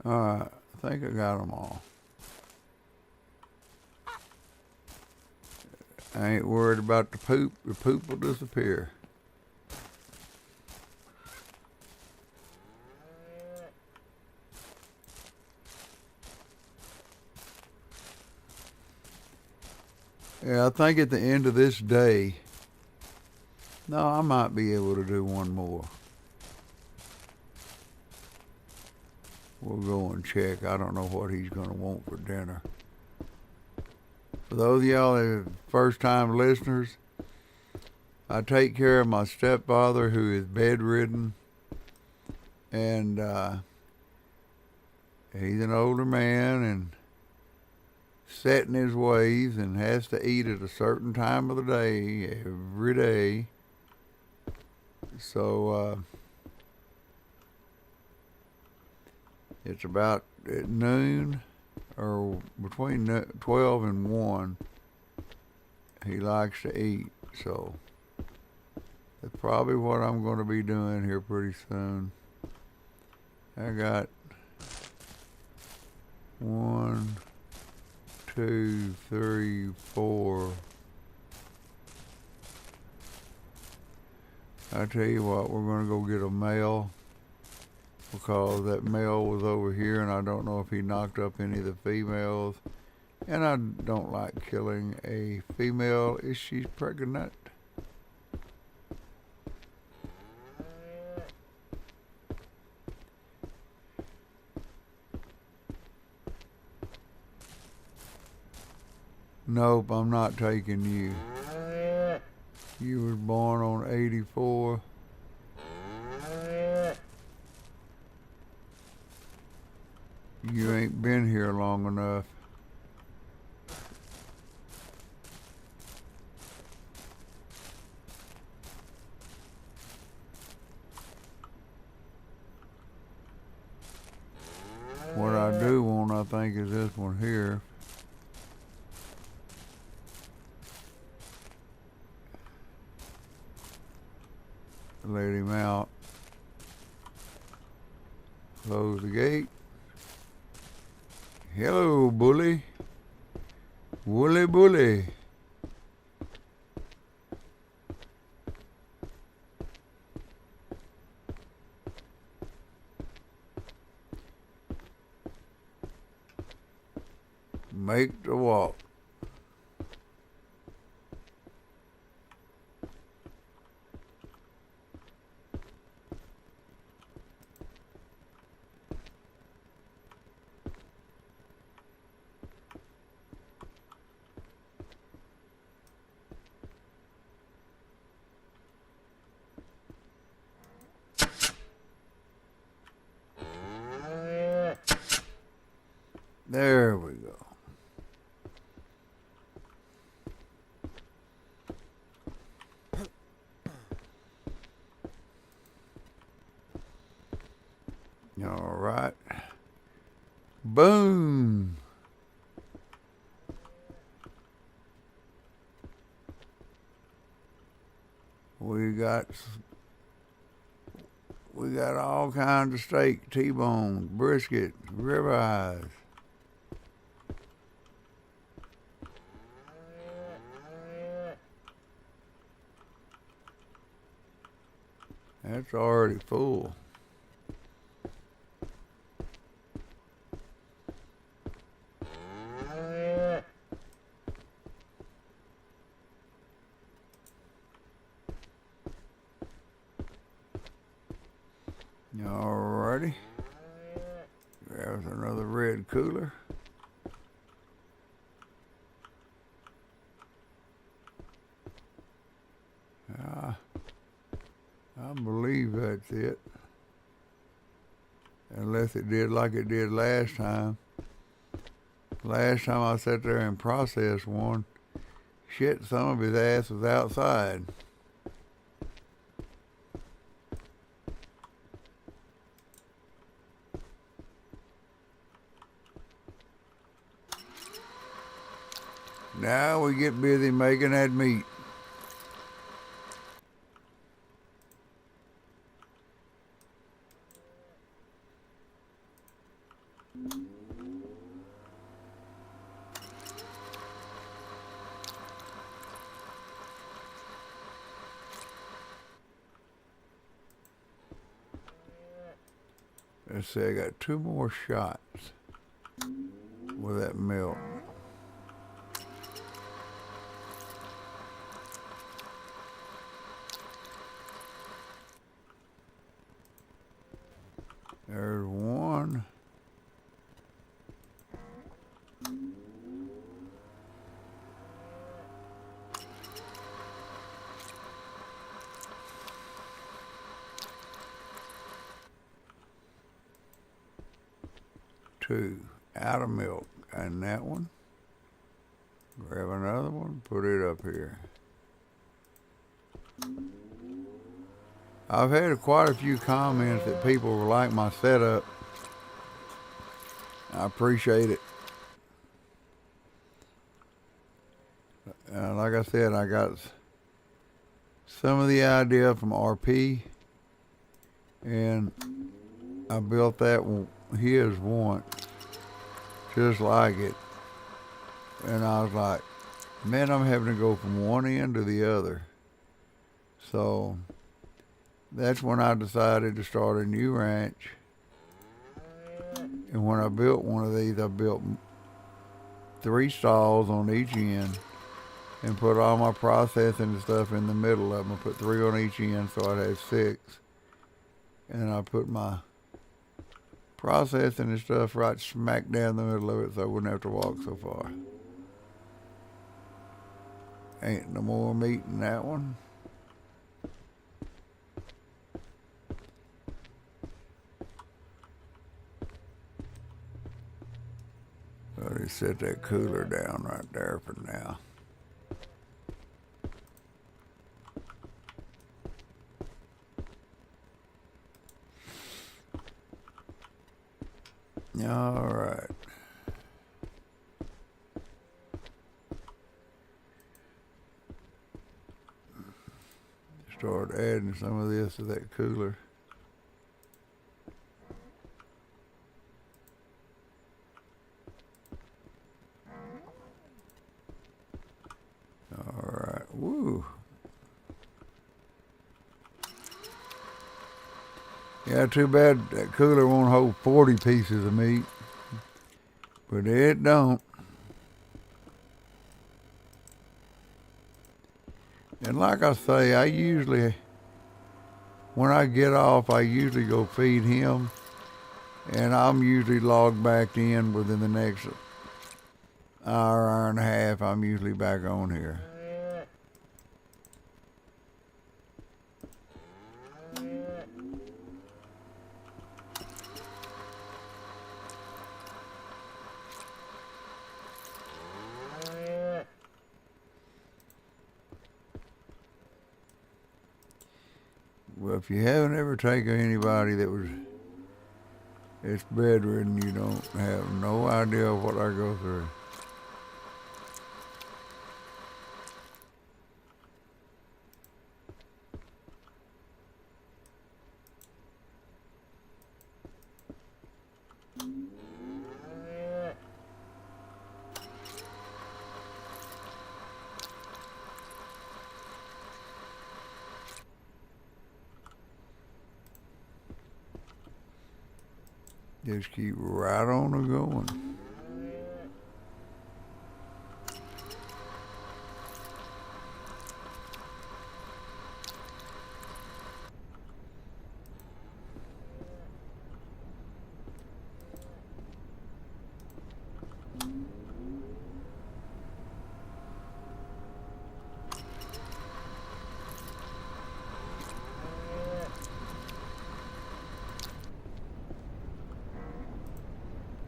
Alright, I think I got them all. I ain't worried about the poop. The poop will disappear. Yeah, I think at the end of this day, no, I might be able to do one more. We'll go and check. I don't know what he's going to want for dinner. For those of y'all that are first-time listeners, I take care of my stepfather who is bedridden, and he's an older man and set in his ways and has to eat at a certain time of the day every day. So it's about at noon or between 12 and 1 he likes to eat. So that's probably what I'm going to be doing here pretty soon. I got 1, 2, 3, 4. I tell you what, we're going to go get a male because that male was over here and I don't know if he knocked up any of the females. And I don't like killing a female if she's pregnant. Nope, I'm not taking you. You was born on 84. You ain't been here long enough. What I do want, I think, is this one here. Let him out. Close the gate. Hello, bully. Woolly bully. Make the walk. There we go. All right. Boom. We got all kinds of steak, T-bone, brisket, ribeyes. That's already full. Alrighty. There's another red cooler. I believe that's it. Unless it did like it did last time. Last time I sat there and processed one, shit, some of his ass was outside. Now we get busy making that meat. Let's see, I got 2 more shots with that milk. There's 1. Two out of milk, and that one. Grab another one, put it up here. I've had quite a few comments that people like my setup. I appreciate it. Like I said, I got some of the idea from RP, and I built that one, his once, just like it. And I was like, man, I'm having to go from one end to the other. So that's when I decided to start a new ranch. And when I built one of these, I built 3 stalls on each end and put all my processing and stuff in the middle of them. I put 3 on each end, so I'd have 6. And I put my processing and stuff right smack down the middle of it, so I wouldn't have to walk so far. Ain't no more meat in that one. So they set that cooler down right there for now. All right. Start adding some of this to that cooler. All right. Woo. Yeah, too bad that cooler won't hold 40 pieces of meat, but it don't. And like I say, I usually, when I get off, I usually go feed him, and I'm usually logged back in within the next hour, hour and a half. I'm usually back on here. Well, if you haven't ever taken anybody it's bedridden, you don't have no idea what I go through. Just keep right on going.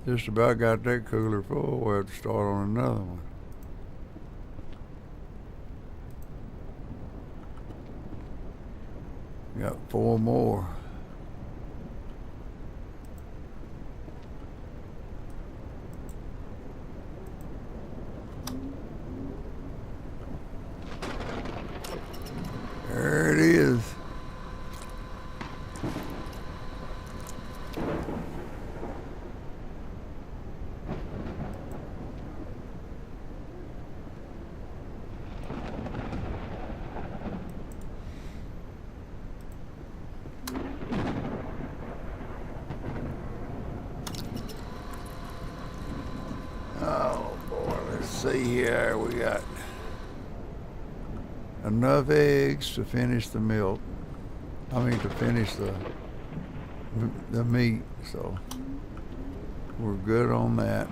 Just about got that cooler full. We'll have to start on another one. Got 4 more. There it is. see here, we got enough eggs to finish the milk. I mean, to finish the meat, so we're good on that.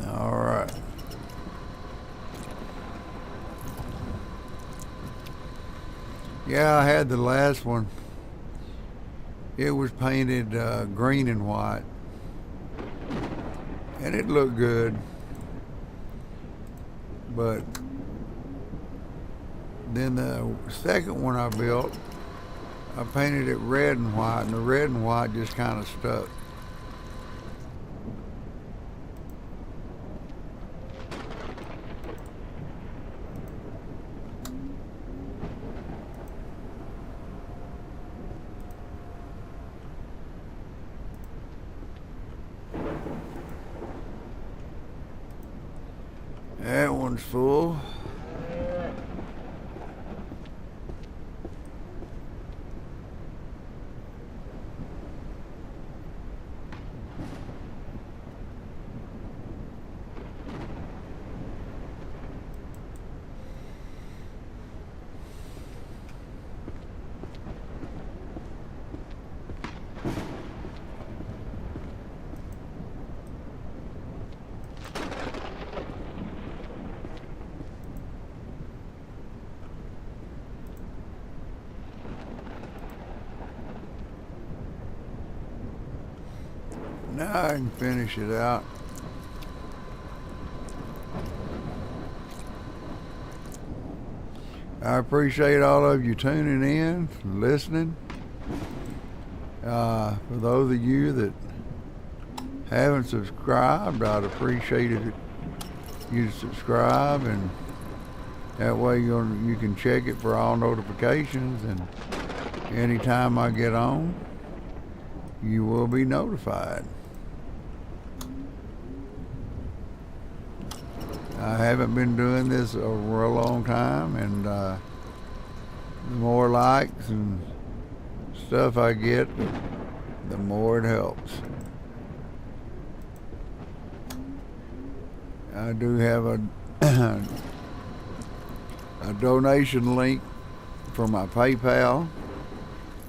All right. Yeah, I had the last one. It was painted green and white, and it looked good. But then the second one I built, I painted it red and white, and the red and white just kind of stuck. That one's full. Now I can finish it out. I appreciate all of you tuning in, listening. For those of you that haven't subscribed, I'd appreciate it if you subscribe, and that way you can check it for all notifications, and anytime I get on, you will be notified. I haven't been doing this a real long time, and the more likes and stuff I get, the more it helps. I do have a donation link for my PayPal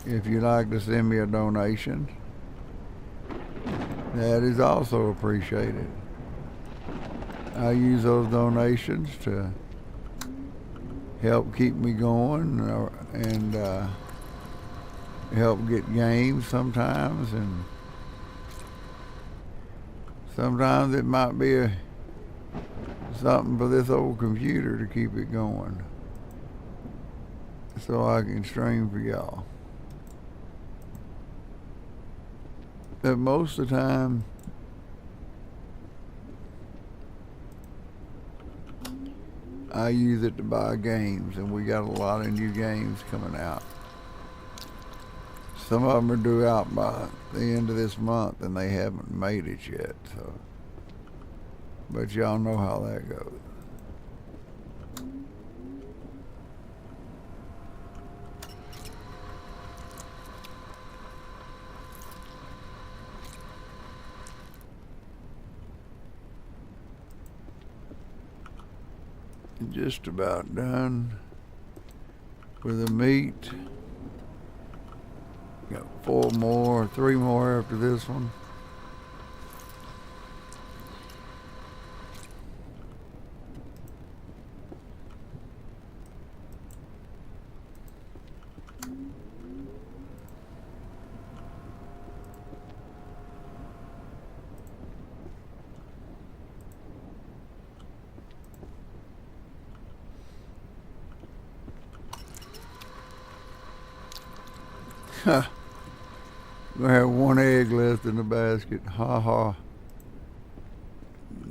if you'd like to send me a donation. That is also appreciated. I use those donations to help keep me going, and help get games sometimes, and sometimes it might be something for this old computer to keep it going, so I can stream for y'all. But most of the time, I use it to buy games, and we got a lot of new games coming out. Some of them are due out by the end of this month, and they haven't made it yet. So, but y'all know how that goes. Just about done with the meat. Got 4 more, 3 more after this one. We have 1 egg left in the basket. Ha ha.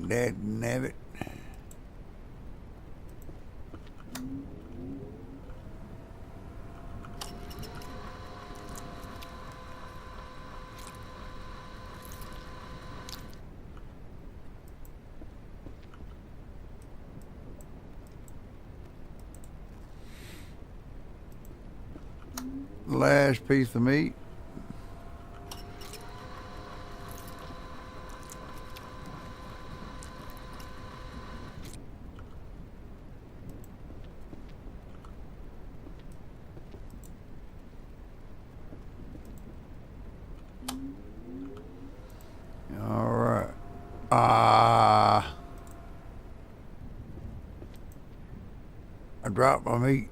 Dad nabbit. Last piece of meat. All right. I dropped my meat.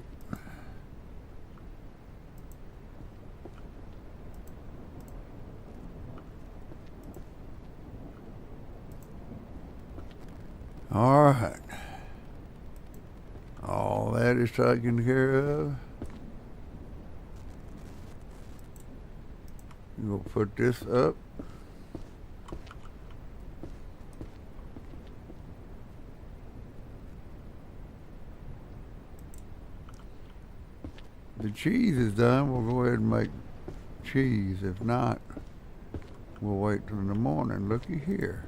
All right. All that is taken care of. We'll put this up. The cheese is done. We'll go ahead and make cheese. If not, we'll wait till in the morning. Looky here.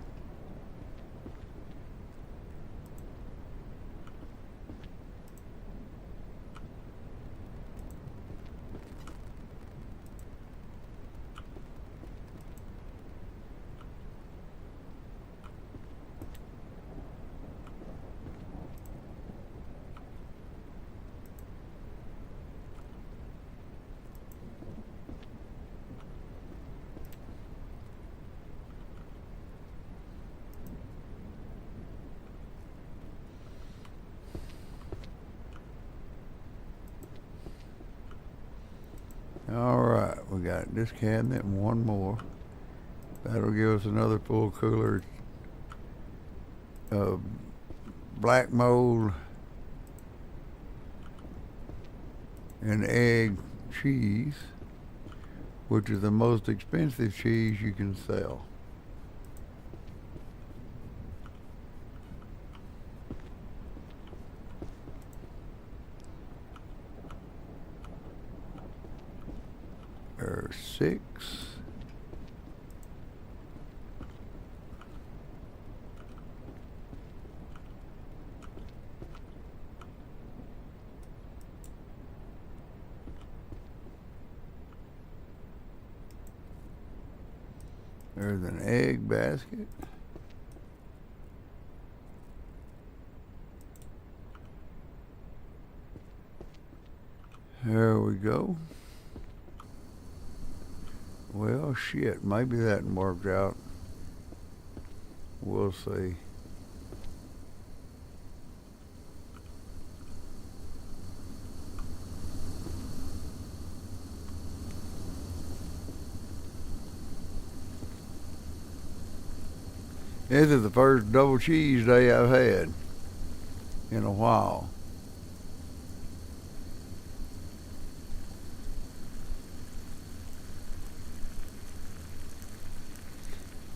All right, we got this cabinet and one more. That'll give us another full cooler of black mold and egg cheese, which is the most expensive cheese you can sell. There's 6. There's an egg basket. There we go. Well, shit, maybe that worked out. We'll see. This is the first double cheese day I've had in a while.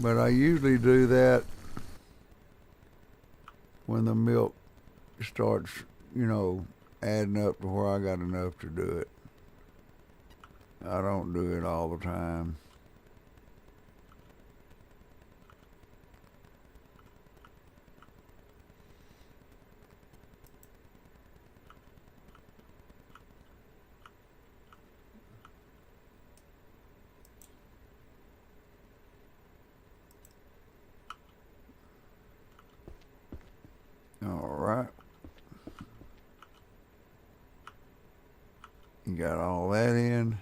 But I usually do that when the milk starts, adding up to where I got enough to do it. I don't do it all the time. All right. You got all that in.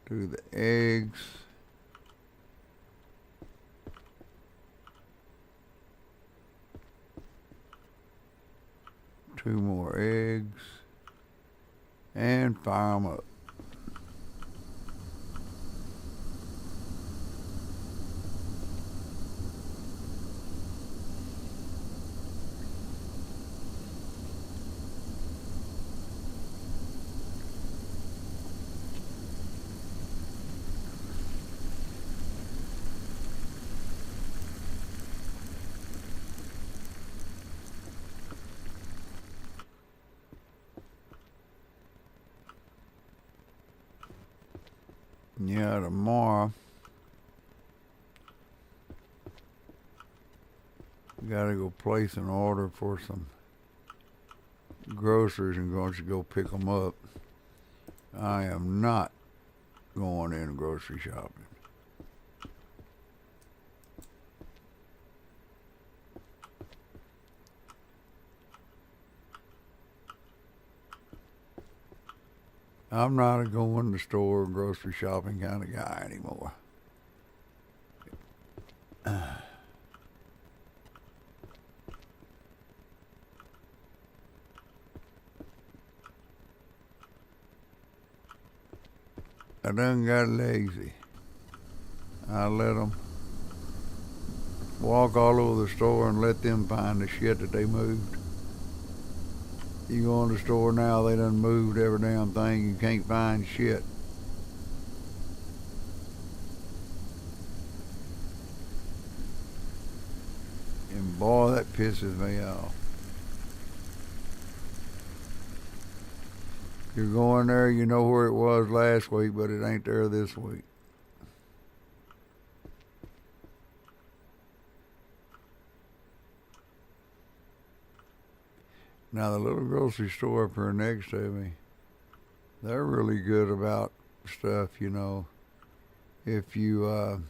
Do the eggs. Two more eggs. And fire them up. Yeah, tomorrow gotta go place an order for some groceries and going to go pick them up. I am not going in grocery shopping. I'm not a going to the store grocery shopping kind of guy anymore. I done got lazy. I let them walk all over the store and let them find the shit that they moved. You go in the store now, they done moved every damn thing. You can't find shit. And boy, that pisses me off. You're going there, you know where it was last week, but it ain't there this week. Now, the little grocery store up here next to me, they're really good about stuff, you know. If you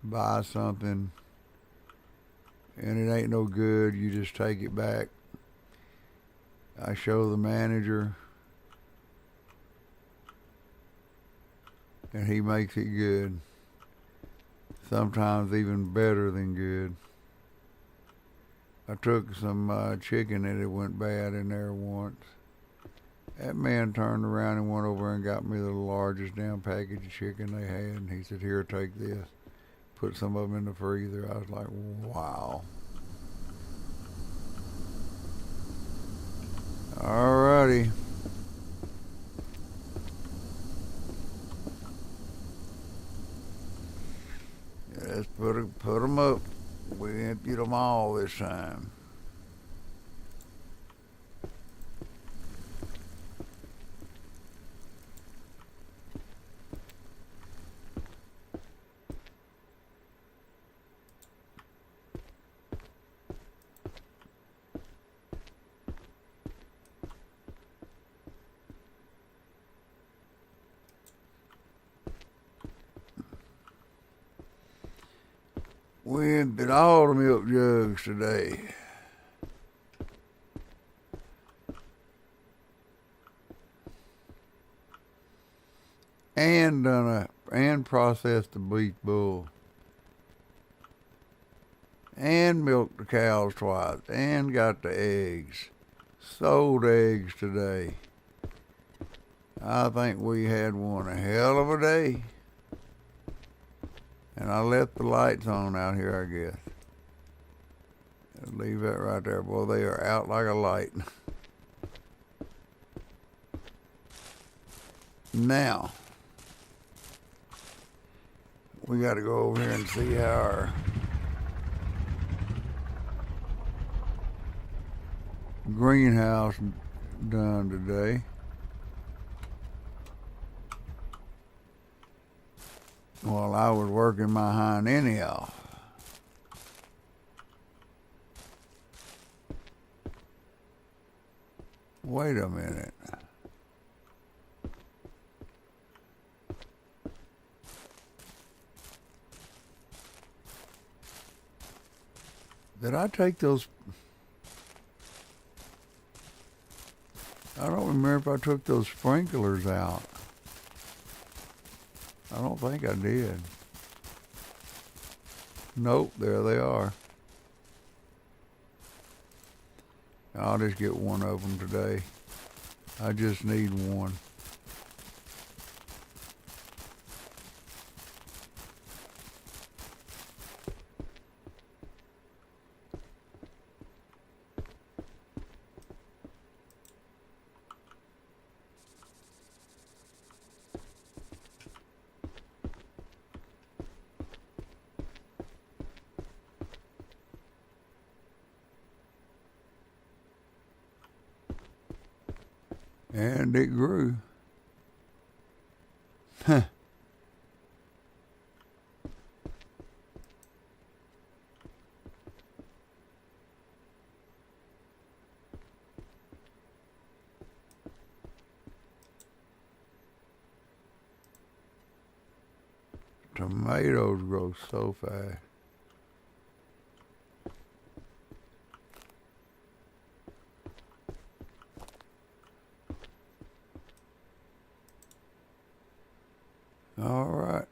buy something and it ain't no good, you just take it back. I show the manager, and he makes it good. Sometimes even better than good. I took some chicken and it went bad in there once. That man turned around and went over and got me the largest damn package of chicken they had, and he said, "Here, take this." Put some of them in the freezer. I was like, wow. Alrighty. Let's put them up. We emptied them all this time. We emptied all the milk jugs today. And processed the beef bull. And milked the cows twice. And got the eggs. Sold eggs today. I think we had one a hell of a day. And I left the lights on out here, I guess. I'll leave that right there. Boy, they are out like a light. Now, we got to go over here and see how our greenhouse done today. While I was working my hind anyhow. Wait a minute. Did I take those? I don't remember if I took those sprinklers out. I don't think I did. Nope, there they are. I'll just get one of them today. I just need one. And it grew. Tomatoes grow so fast. All right.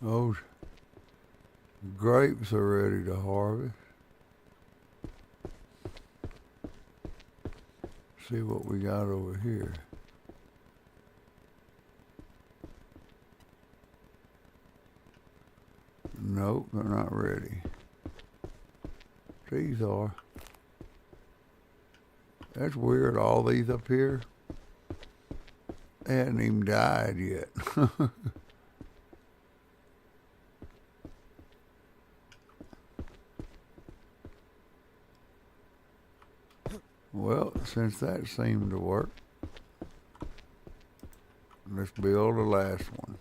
Those grapes are ready to harvest. See what we got over here. Nope, they're not ready. These are. That's weird, all these up here, they hadn't even died yet. Well, since that seemed to work, let's build the last one.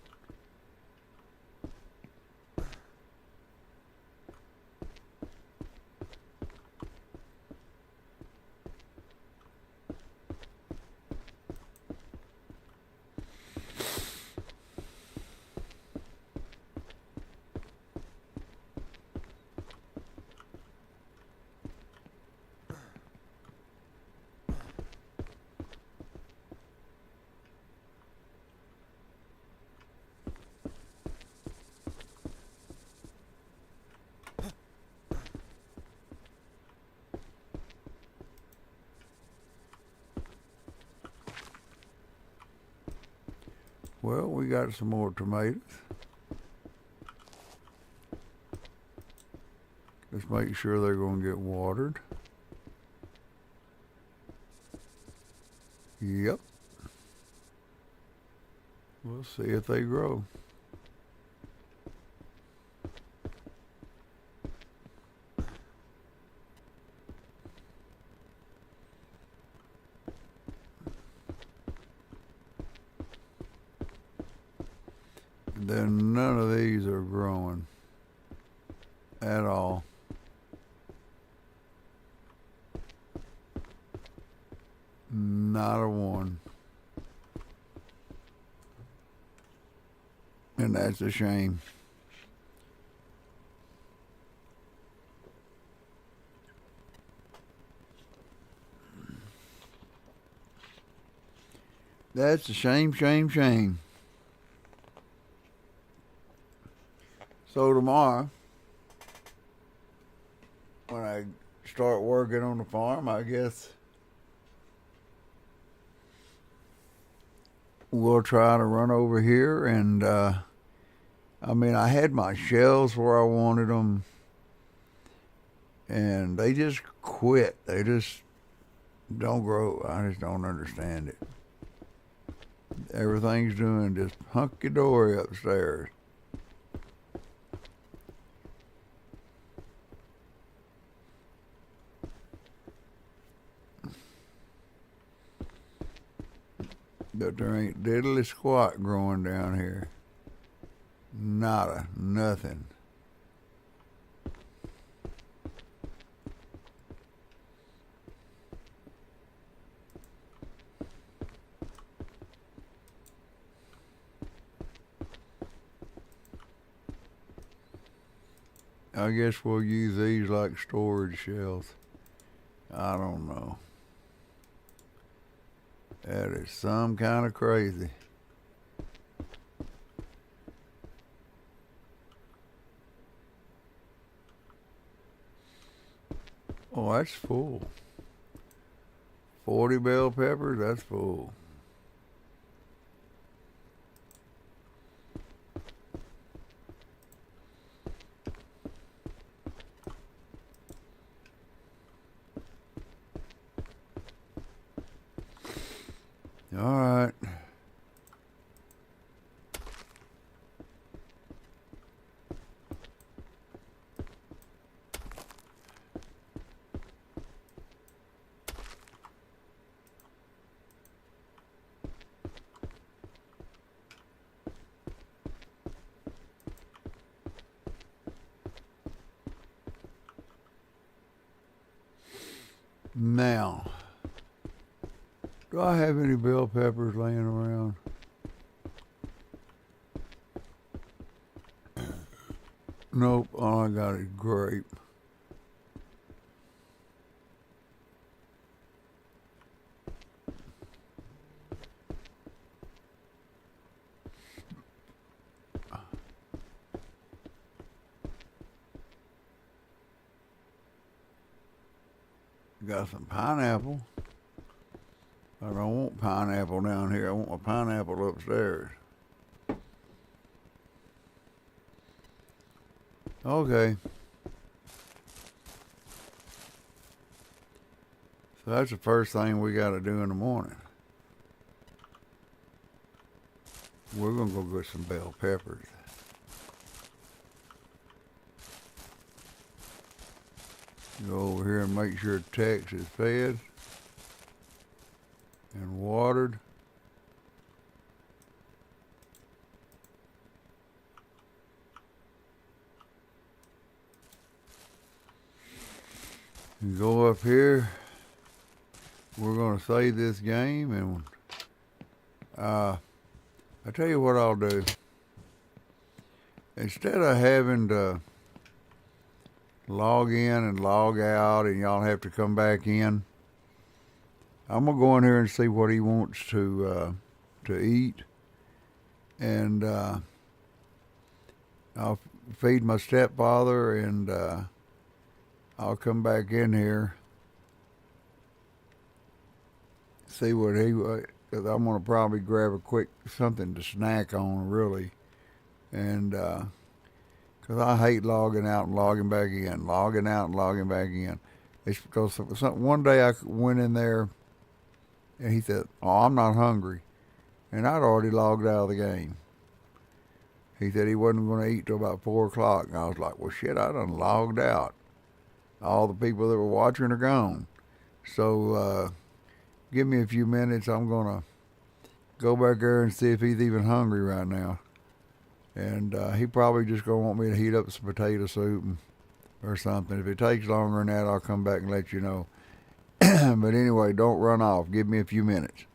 Well, we got some more tomatoes. Let's make sure they're going to get watered. Yep. We'll see if they grow. Then none of these are growing at all. Not a one. And that's a shame. That's a shame, shame, shame. So tomorrow, when I start working on the farm, I guess we'll try to run over here and, I had my shells where I wanted them, and they just quit. They just don't grow. I just don't understand it. Everything's doing just hunky-dory upstairs. But there ain't diddly squat growing down here. Nada, nothing. I guess we'll use these like storage shells. I don't know. That is some kind of crazy. Oh, that's full. 40 bell peppers, that's full. All right. Now, do I have any bell peppers laying around? Nope, all I got is grape. Got some pineapple. I don't want pineapple down here. I want my pineapple upstairs. Okay. So that's the first thing we got to do in the morning. We're going to go get some bell peppers. Go over here and make sure Tex is fed and watered. And go up here. We're going to save this game, and I tell you what I'll do. Instead of having to log in and log out and y'all have to come back in, I'm going to go in here and see what he wants to eat, and I'll feed my stepfather, and I'll come back in here, see what because I'm going to probably grab a quick something to snack on, really, and because I hate logging out and logging back in, logging out and logging back in. It's because one day I went in there, and he said, "Oh, I'm not hungry," and I'd already logged out of the game. He said he wasn't going to eat till about 4 o'clock, and I was like, "Well, shit, I done logged out. All the people that were watching are gone. So give me a few minutes. I'm going to go back there and see if he's even hungry right now." And he probably just going to want me to heat up some potato soup or something. If it takes longer than that, I'll come back and let you know. But anyway, don't run off. Give me a few minutes.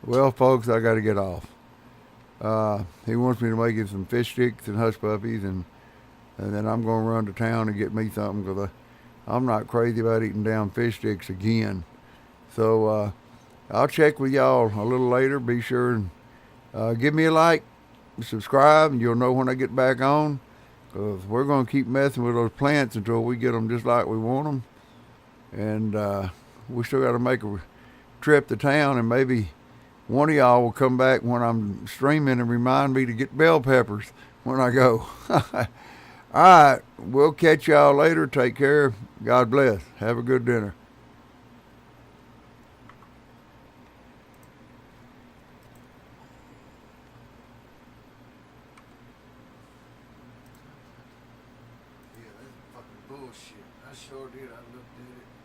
Well, folks, I got to get off. He wants me to make him some fish sticks and hush puppies, and then I'm going to run to town and get me something because I'm not crazy about eating down fish sticks again. So I'll check with y'all a little later. Be sure and give me a like, subscribe, and you'll know when I get back on. Because we're going to keep messing with those plants until we get them just like we want them. And we still got to make a trip to town, and maybe one of y'all will come back when I'm streaming and remind me to get bell peppers when I go. All right, we'll catch y'all later. Take care. God bless. Have a good dinner. Yeah, that's fucking bullshit. I sure did. I looked at it.